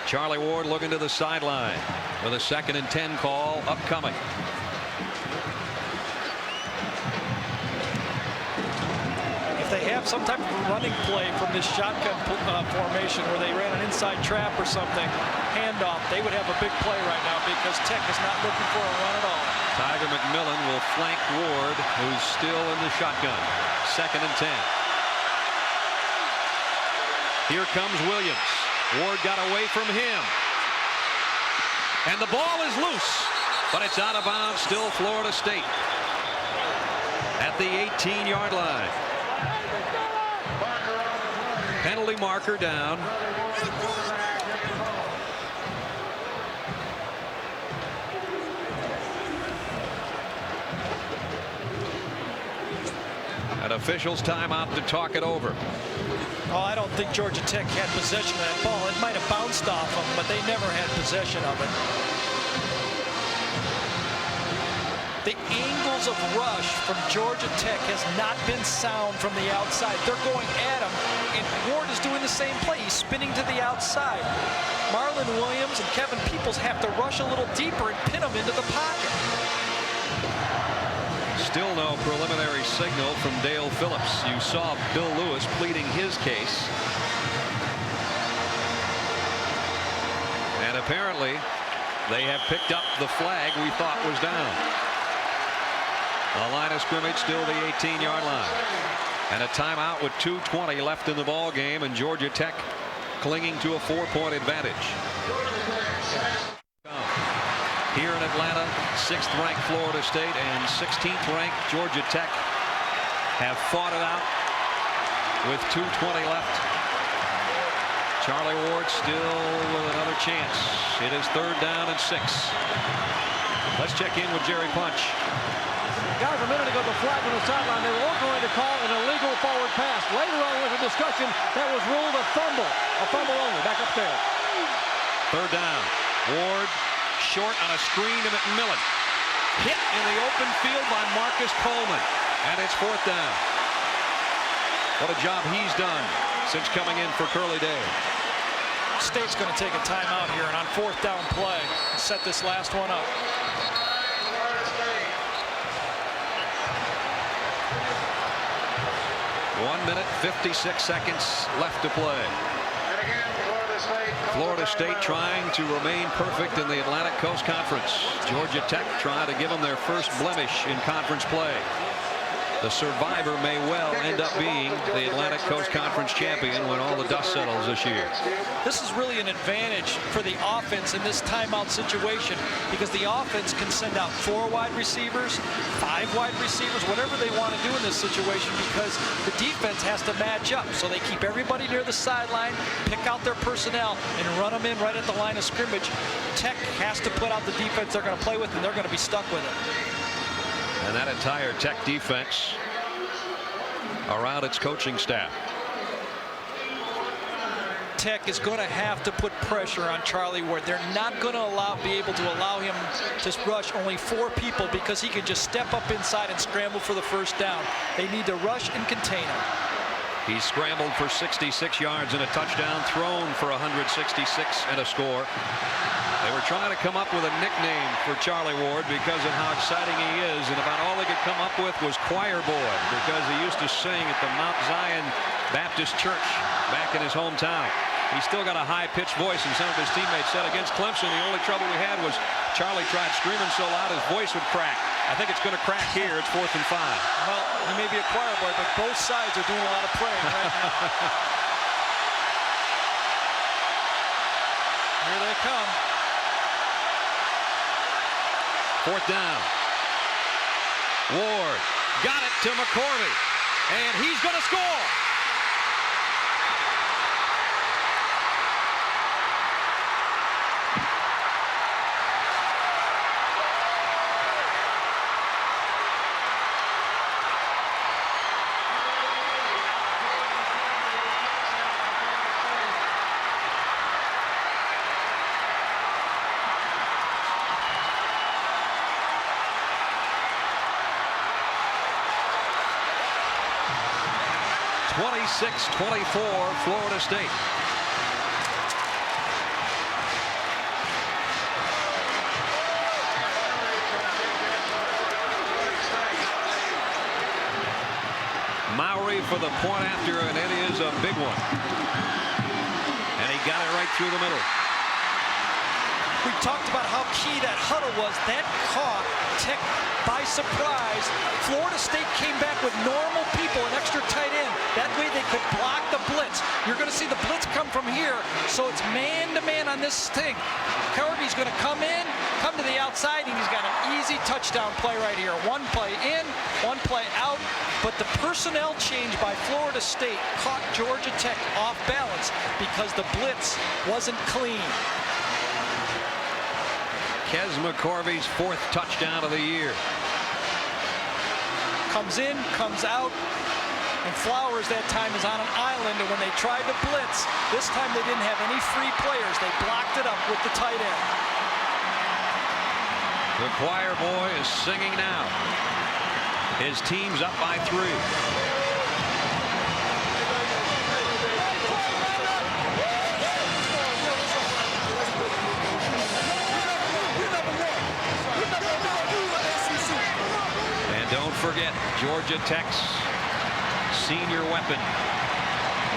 Charlie Ward looking to the sideline with a 2nd and 10 call upcoming. If they have some type of running play from this shotgun formation where they ran an inside trap or something, handoff, they would have a big play right now because Tech is not looking for a run at all. Tiger McMillan will flank Ward, who's still in the shotgun. 2nd and 10. Here comes Williams. Ward got away from him. And the ball is loose, but it's out of bounds. Still Florida State at the 18-yard line. Penalty marker down. An official's timeout to talk it over. Oh, I don't think Georgia Tech had possession of that ball. It might have bounced off them, but they never had possession of it. The angles of rush from Georgia Tech has not been sound from the outside. They're going at him, and Ward is doing the same play. He's spinning to the outside. Marlon Williams and Kevin Peoples have to rush a little deeper and pin him into the pocket. Still no preliminary signal from Dale Phillips. You saw Bill Lewis pleading his case. And apparently they have picked up the flag we thought was down. The line of scrimmage still the 18-yard line. And a timeout with 2:20 left in the ball game, and Georgia Tech clinging to a 4-point advantage. Here in Atlanta, 6th-ranked Florida State and 16th-ranked Georgia Tech have fought it out with 2:20 left. Charlie Ward still with another chance. It is 3rd down and 6. Let's check in with Jerry Punch. Guys, a minute ago, the flag on the sideline, they were going to call an illegal forward pass. Later on with a discussion, that was ruled a fumble only. Back upstairs. 3rd down. Ward short on a screen to McMillan. Hit in the open field by Marcus Coleman. And it's 4th down. What a job he's done since coming in for Curly Day. State's going to take a timeout here, and on 4th down play, set this last one up. One minute, 56 seconds left to play. And again, Florida Florida State trying to remain perfect in the Atlantic Coast Conference. Georgia Tech trying to give them their first blemish in conference play. The survivor may well end up being the Atlantic Coast Conference champion when all the dust settles this year. This is really an advantage for the offense in this timeout situation, because the offense can send out 4 wide receivers, 5 wide receivers, whatever they want to do in this situation, because the defense has to match up. So they keep everybody near the sideline, pick out their personnel, and run them in right at the line of scrimmage. Tech has to put out the defense they're going to play with, and they're going to be stuck with it. And that entire Tech defense around its coaching staff. Tech is going to have to put pressure on Charlie Ward. They're not going to be able to allow him to rush only 4 people, because he can just step up inside and scramble for the first down. They need to rush and contain him. He scrambled for 66 yards and a touchdown, thrown for 166 and a score. They were trying to come up with a nickname for Charlie Ward because of how exciting he is, and about all they could come up with was Choir Boy, because he used to sing at the Mount Zion Baptist Church back in his hometown. He's still got a high-pitched voice, and some of his teammates said against Clemson the only trouble we had was Charlie tried screaming so loud his voice would crack. I think it's going to crack here. It's 4th and 5. Well, he may be a choir boy, but both sides are doing a lot of praying right now. Here they come. 4th down. Ward got it to McCorvey, and he's going to score. (26-24) Florida State. Mowry for the point after, and it is a big one. And he got it right through the middle. We talked about how key that huddle was. That caught Tech by surprise. Florida State came back with normal people, an extra tight end. That way they could block the blitz. You're going to see the blitz come from here, so it's man-to-man on this sting. Kirby's going to come in, come to the outside, and he's got an easy touchdown play right here. 1 play in, 1 play out, but the personnel change by Florida State caught Georgia Tech off balance because the blitz wasn't clean. Kes McCorvey's 4th touchdown of the year. Comes in, comes out, and Flowers that time is on an island, and when they tried to blitz, this time they didn't have any free players. They blocked it up with the tight end. The choir boy is singing now. His team's up by 3. Don't forget, Georgia Tech's senior weapon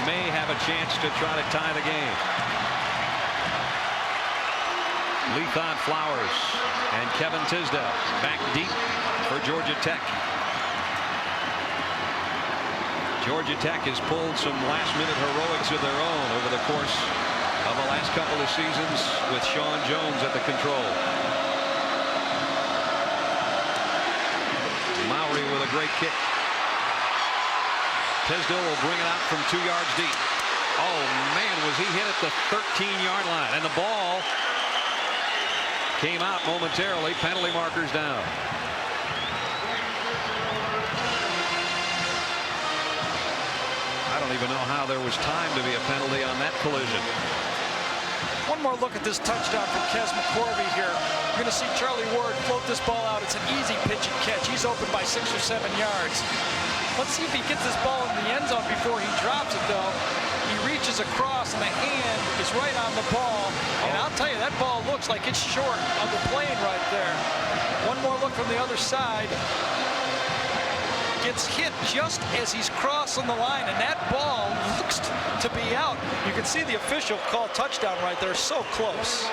may have a chance to try to tie the game. Lethon Flowers and Kevin Tisdale back deep for Georgia Tech. Georgia Tech has pulled some last-minute heroics of their own over the course of the last couple of seasons with Sean Jones at the control. Mowry with a great kick. Tisdale will bring it out from 2 yards deep. Oh man, was he hit at the 13-yard line, and the ball came out momentarily. Penalty markers down. I don't even know how there was time to be a penalty on that collision. One more look at this touchdown from Kes McCorvey here. You're going to see Charlie Ward float this ball out. It's an easy pitch and catch. He's open by 6 or 7 yards. Let's see if he gets this ball in the end zone before he drops it, though. He reaches across, and the hand is right on the ball. And I'll tell you, that ball looks like it's short of the plane right there. One more look from the other side. Gets hit just as he's crossing the line, and that ball looks to be out. You can see the official call touchdown right there, so close.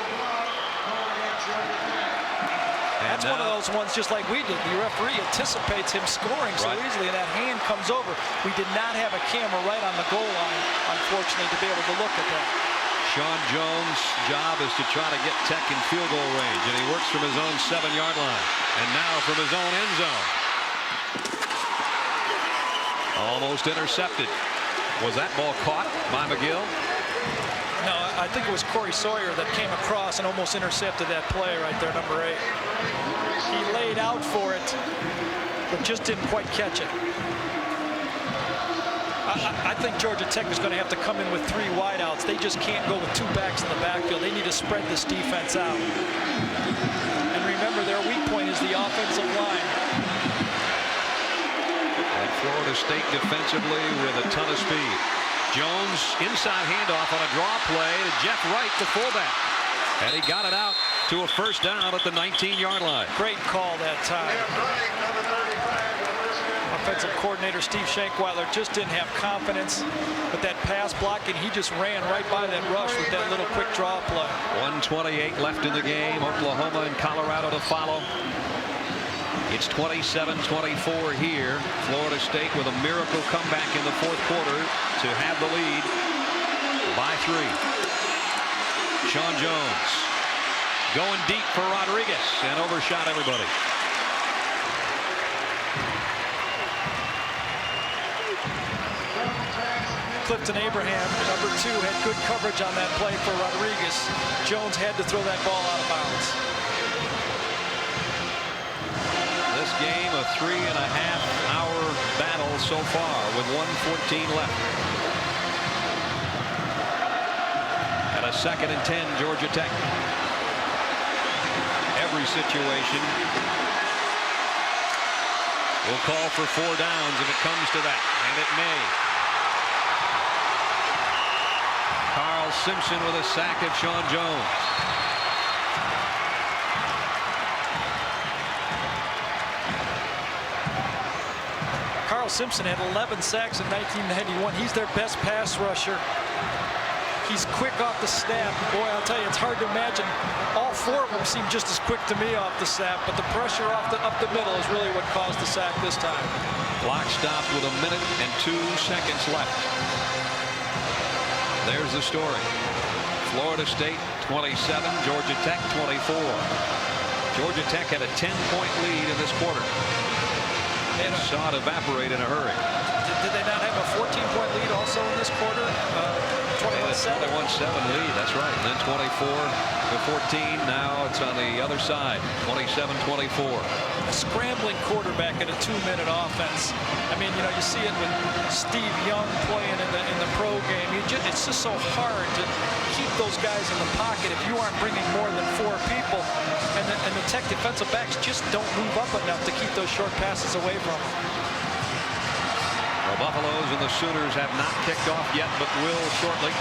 That's one of those ones just like we did. The referee anticipates him scoring so easily, and that hand comes over. We did not have a camera right on the goal line, unfortunately, to be able to look at that. Sean Jones' job is to try to get Tech in field goal range, and he works from his own 7-yard line. And now from his own end zone. Almost intercepted. Was that ball caught by McGill? No, I think it was Corey Sawyer that came across and almost intercepted that play right there, number 8. He laid out for it, but just didn't quite catch it. I think Georgia Tech is going to have to come in with 3 wideouts. They just can't go with 2 backs in the backfield. They need to spread this defense out. And remember, their weak point is the offensive line. And Florida State defensively with a ton of speed. Jones inside handoff on a draw play to Jeff Wright, the fullback. And he got it out to a first down at the 19-yard line. Great call that time. Offensive coordinator Steve Shankweiler just didn't have confidence with that pass blocking. He just ran right by that rush with that little quick draw play. 1:28 left in the game. Oklahoma and Colorado to follow. It's 27-24 here. Florida State with a miracle comeback in the 4th quarter to have the lead by 3. Sean Jones going deep for Rodriguez and overshot everybody. Clifton Abraham, number 2, had good coverage on that play for Rodriguez. Jones had to throw that ball out of bounds. This game a 3.5-hour battle so far with 1:14 left. At a 2nd and 10, Georgia Tech. Every situation will call for 4 downs if it comes to that, and it may. Carl Simpson with a sack of Sean Jones. Carl Simpson had 11 sacks in 1991. He's their best pass rusher. He's quick off the snap. Boy, I'll tell you, it's hard to imagine. All 4 of them seem just as quick to me off the snap, but the pressure up the middle is really what caused the sack this time. Clock stopped with 1 minute and 2 seconds left. There's the story. Florida State 27, Georgia Tech 24. Georgia Tech had a 10-point lead in this quarter and saw it evaporate in a hurry. Did they not have a 14-point lead also in this quarter? 21-7. 21-7 lead, that's right. And then 24-14. Now it's on the other side, 27-24. A scrambling quarterback in a 2-minute offense. I mean, you know, you see it with Steve Young playing in the pro game. It's just so hard to keep those guys in the pocket if you aren't bringing more than 4 people. And the Tech defensive backs just don't move up enough to keep those short passes away from them. The Buffaloes and the Sooners have not kicked off yet, but will shortly.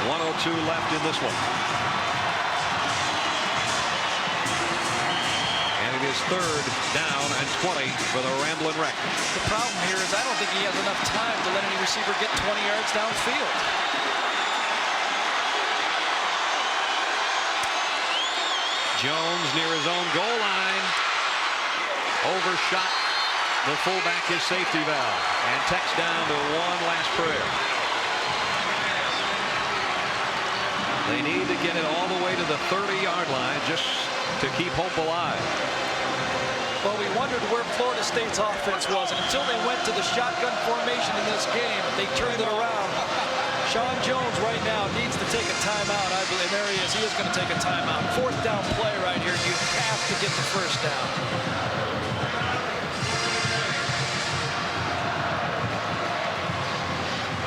1:02 left in this one. And it is 3rd down and 20 for the Ramblin' Wreck. The problem here is I don't think he has enough time to let any receiver get 20 yards downfield. Jones near his own goal line. Overshot the fullback, his safety valve, and Tech's down to 1 last prayer. They need to get it all the way to the 30-yard line just to keep hope alive. Well, we wondered where Florida State's offense was, and until they went to the shotgun formation in this game, they turned it around. Sean Jones right now needs to take a timeout. I believe there he is. He is going to take a timeout. 4th down play right here. You have to get the 1st down.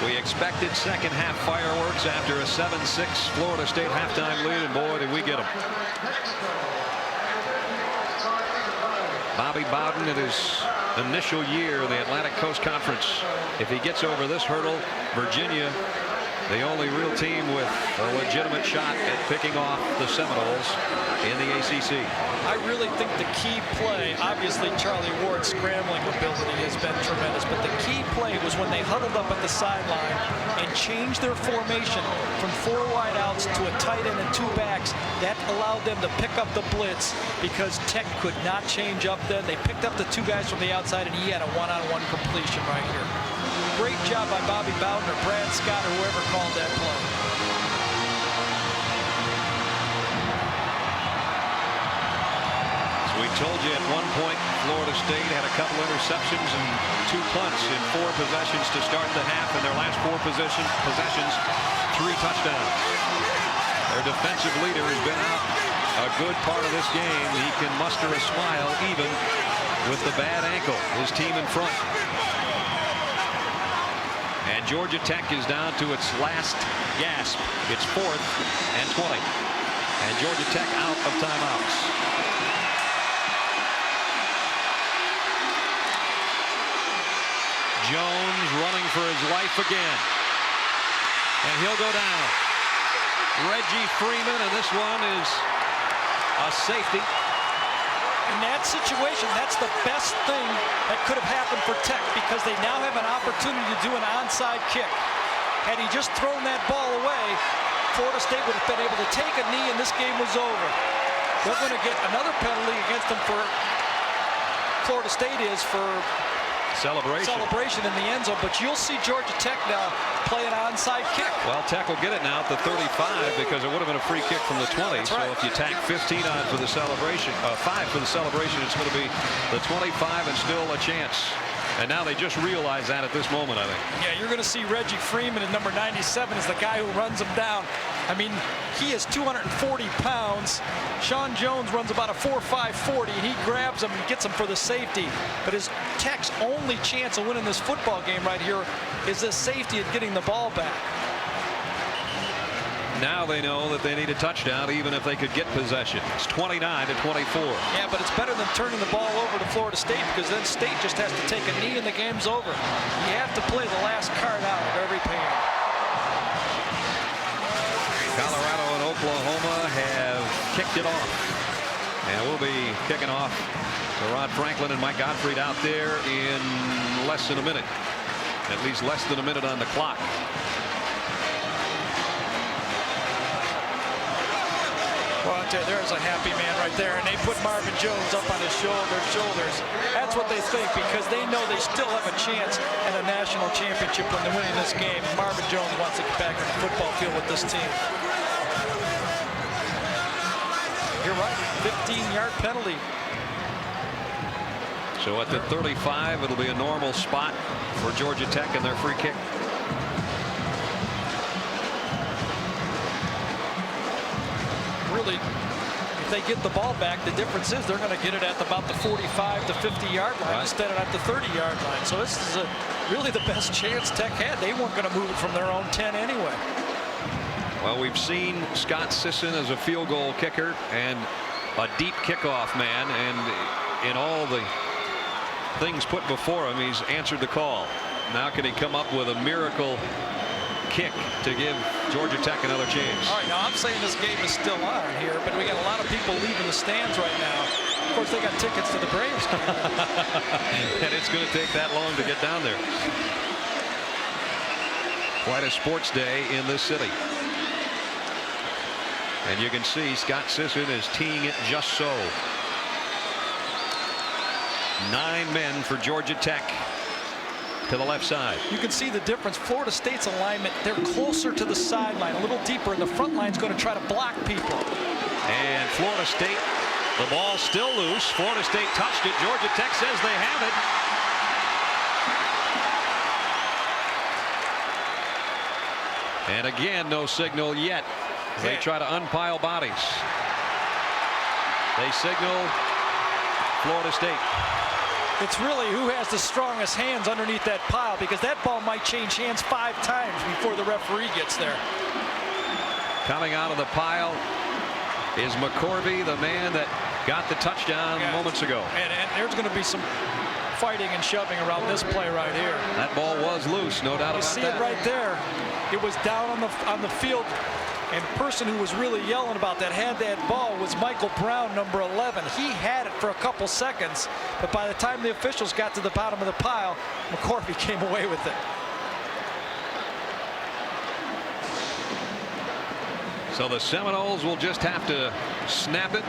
We expected second half fireworks after a 7-6 Florida State halftime lead, and boy, did we get them. Bobby Bowden in his initial year in the Atlantic Coast Conference. If he gets over this hurdle, Virginia, the only real team with a legitimate shot at picking off the Seminoles in the ACC. I really think the key play, obviously Charlie Ward's scrambling ability has been tremendous, but the key play was when they huddled up at the sideline and changed their formation from 4 wideouts to a tight end and 2 backs. That allowed them to pick up the blitz because Tech could not change up then. They picked up the 2 guys from the outside, and he had a one-on-one completion right here. Great job by Bobby Bowden or Brad Scott or whoever called that play. We told you at one point Florida State had a couple interceptions and 2 punts in 4 possessions to start the half. In their last 4 possessions, 3 touchdowns. Their defensive leader has been out a good part of this game. He can muster a smile even with the bad ankle. His team in front. And Georgia Tech is down to its last gasp. It's 4th and 20. And Georgia Tech out of timeouts. Jones running for his life again. And he'll go down. Reggie Freeman, and this one is a safety. In that situation, that's the best thing that could have happened for Tech because they now have an opportunity to do an onside kick. Had he just thrown that ball away, Florida State would have been able to take a knee and this game was over. They're going to get another penalty against them for Florida State is for celebration in the end zone, but you'll see Georgia Tech now play an onside kick. Well, Tech will get it now at the 35 because it would have been a free kick from the 20. That's so right. If you tack 15 on for the celebration, 5 for the celebration, it's going to be the 25 and still a chance. And now they just realize that at this moment, I think. Yeah, you're going to see Reggie Freeman at number 97 is the guy who runs him down. I mean, he is 240 pounds. Sean Jones runs about a 4.5 40, and he grabs him and gets him for the safety. But his Tech's only chance of winning this football game right here is this safety and getting the ball back. Now they know that they need a touchdown even if they could get possession. It's 29-24. Yeah, but it's better than turning the ball over to Florida State because then State just has to take a knee and the game's over. You have to play the last card out of every pan. Colorado and Oklahoma have kicked it off. And we'll be kicking off to Rod Franklin and Mike Gottfried out there in less than a minute. At least less than a minute on the clock. Well, I'll tell you, there's a happy man right there, and they put Marvin Jones up on his shoulders. That's what they think because they know they still have a chance at a national championship when they're winning this game. Marvin Jones wants to get back on the football field with this team. You're right, 15-yard penalty. So at the 35, it'll be a normal spot for Georgia Tech and their free kick. Really, if they get the ball back, the difference is they're going to get it at about the 45 to 50-yard line right. instead of at the 30-yard line. So this is really the best chance Tech had. They weren't going to move it from their own 10 anyway. Well, we've seen Scott Sisson as a field goal kicker and a deep kickoff man, and in all the things put before him, he's answered the call. Now can he come up with a miracle kick to give Georgia Tech another chance? All right, now I'm saying this game is still on here, but we got a lot of people leaving the stands right now. Of course, they got tickets to the Braves game. And it's going to take that long to get down there. Quite a sports day in this city. And you can see Scott Sisson is teeing it just so. 9 men for Georgia Tech to the left side. You can see the difference. Florida State's alignment, they're closer to the sideline, a little deeper, and the front line's going to try to block people. And Florida State, the ball still loose. Florida State touched it. Georgia Tech says they have it. And again, no signal yet. They try to unpile bodies. They signal Florida State. It's really who has the strongest hands underneath that pile, because that ball might change hands 5 times before the referee gets there. Coming out of the pile is McCorvey, the man that got the touchdown moments ago. And there's going to be some fighting and shoving around this play right here. That ball was loose, no doubt about that. You see it right there. It was down on the field. And the person who was really yelling about that had that ball was Michael Brown, number 11. He had it for a couple seconds, but by the time the officials got to the bottom of the pile, McCorvey came away with it. So the Seminoles will just have to snap it,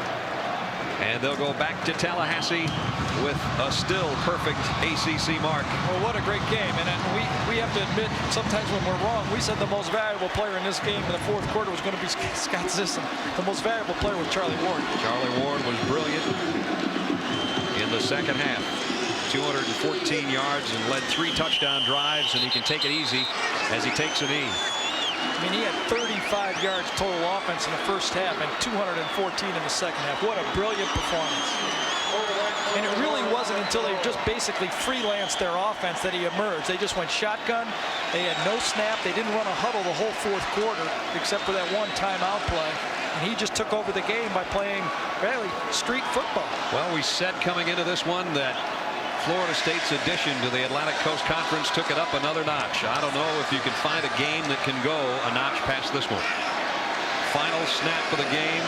and they'll go back to Tallahassee with a still perfect ACC mark. Well, what a great game. And we have to admit, sometimes when we're wrong, we said the most valuable player in this game in the fourth quarter was going to be Scott Sisson. The most valuable player was Charlie Ward. Charlie Ward was brilliant in the second half. 214 yards and led 3 touchdown drives, and he can take it easy as he takes a knee. I mean, he had 35 yards total offense in the first half and 214 in the second half. What a brilliant performance. And it really wasn't until they just basically freelanced their offense that he emerged. They just went shotgun. They had no snap. They didn't run a huddle the whole fourth quarter except for that one timeout play. And he just took over the game by playing really street football. Well, we said coming into this one that Florida State's addition to the Atlantic Coast Conference took it up another notch. I don't know if you can find a game that can go a notch past this one. Final snap of the game.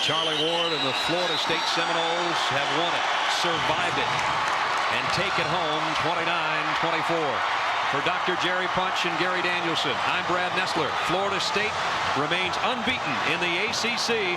Charlie Ward and the Florida State Seminoles have won it, survived it, and take it home 29-24. For Dr. Jerry Punch and Gary Danielson, I'm Brad Nessler. Florida State remains unbeaten in the ACC.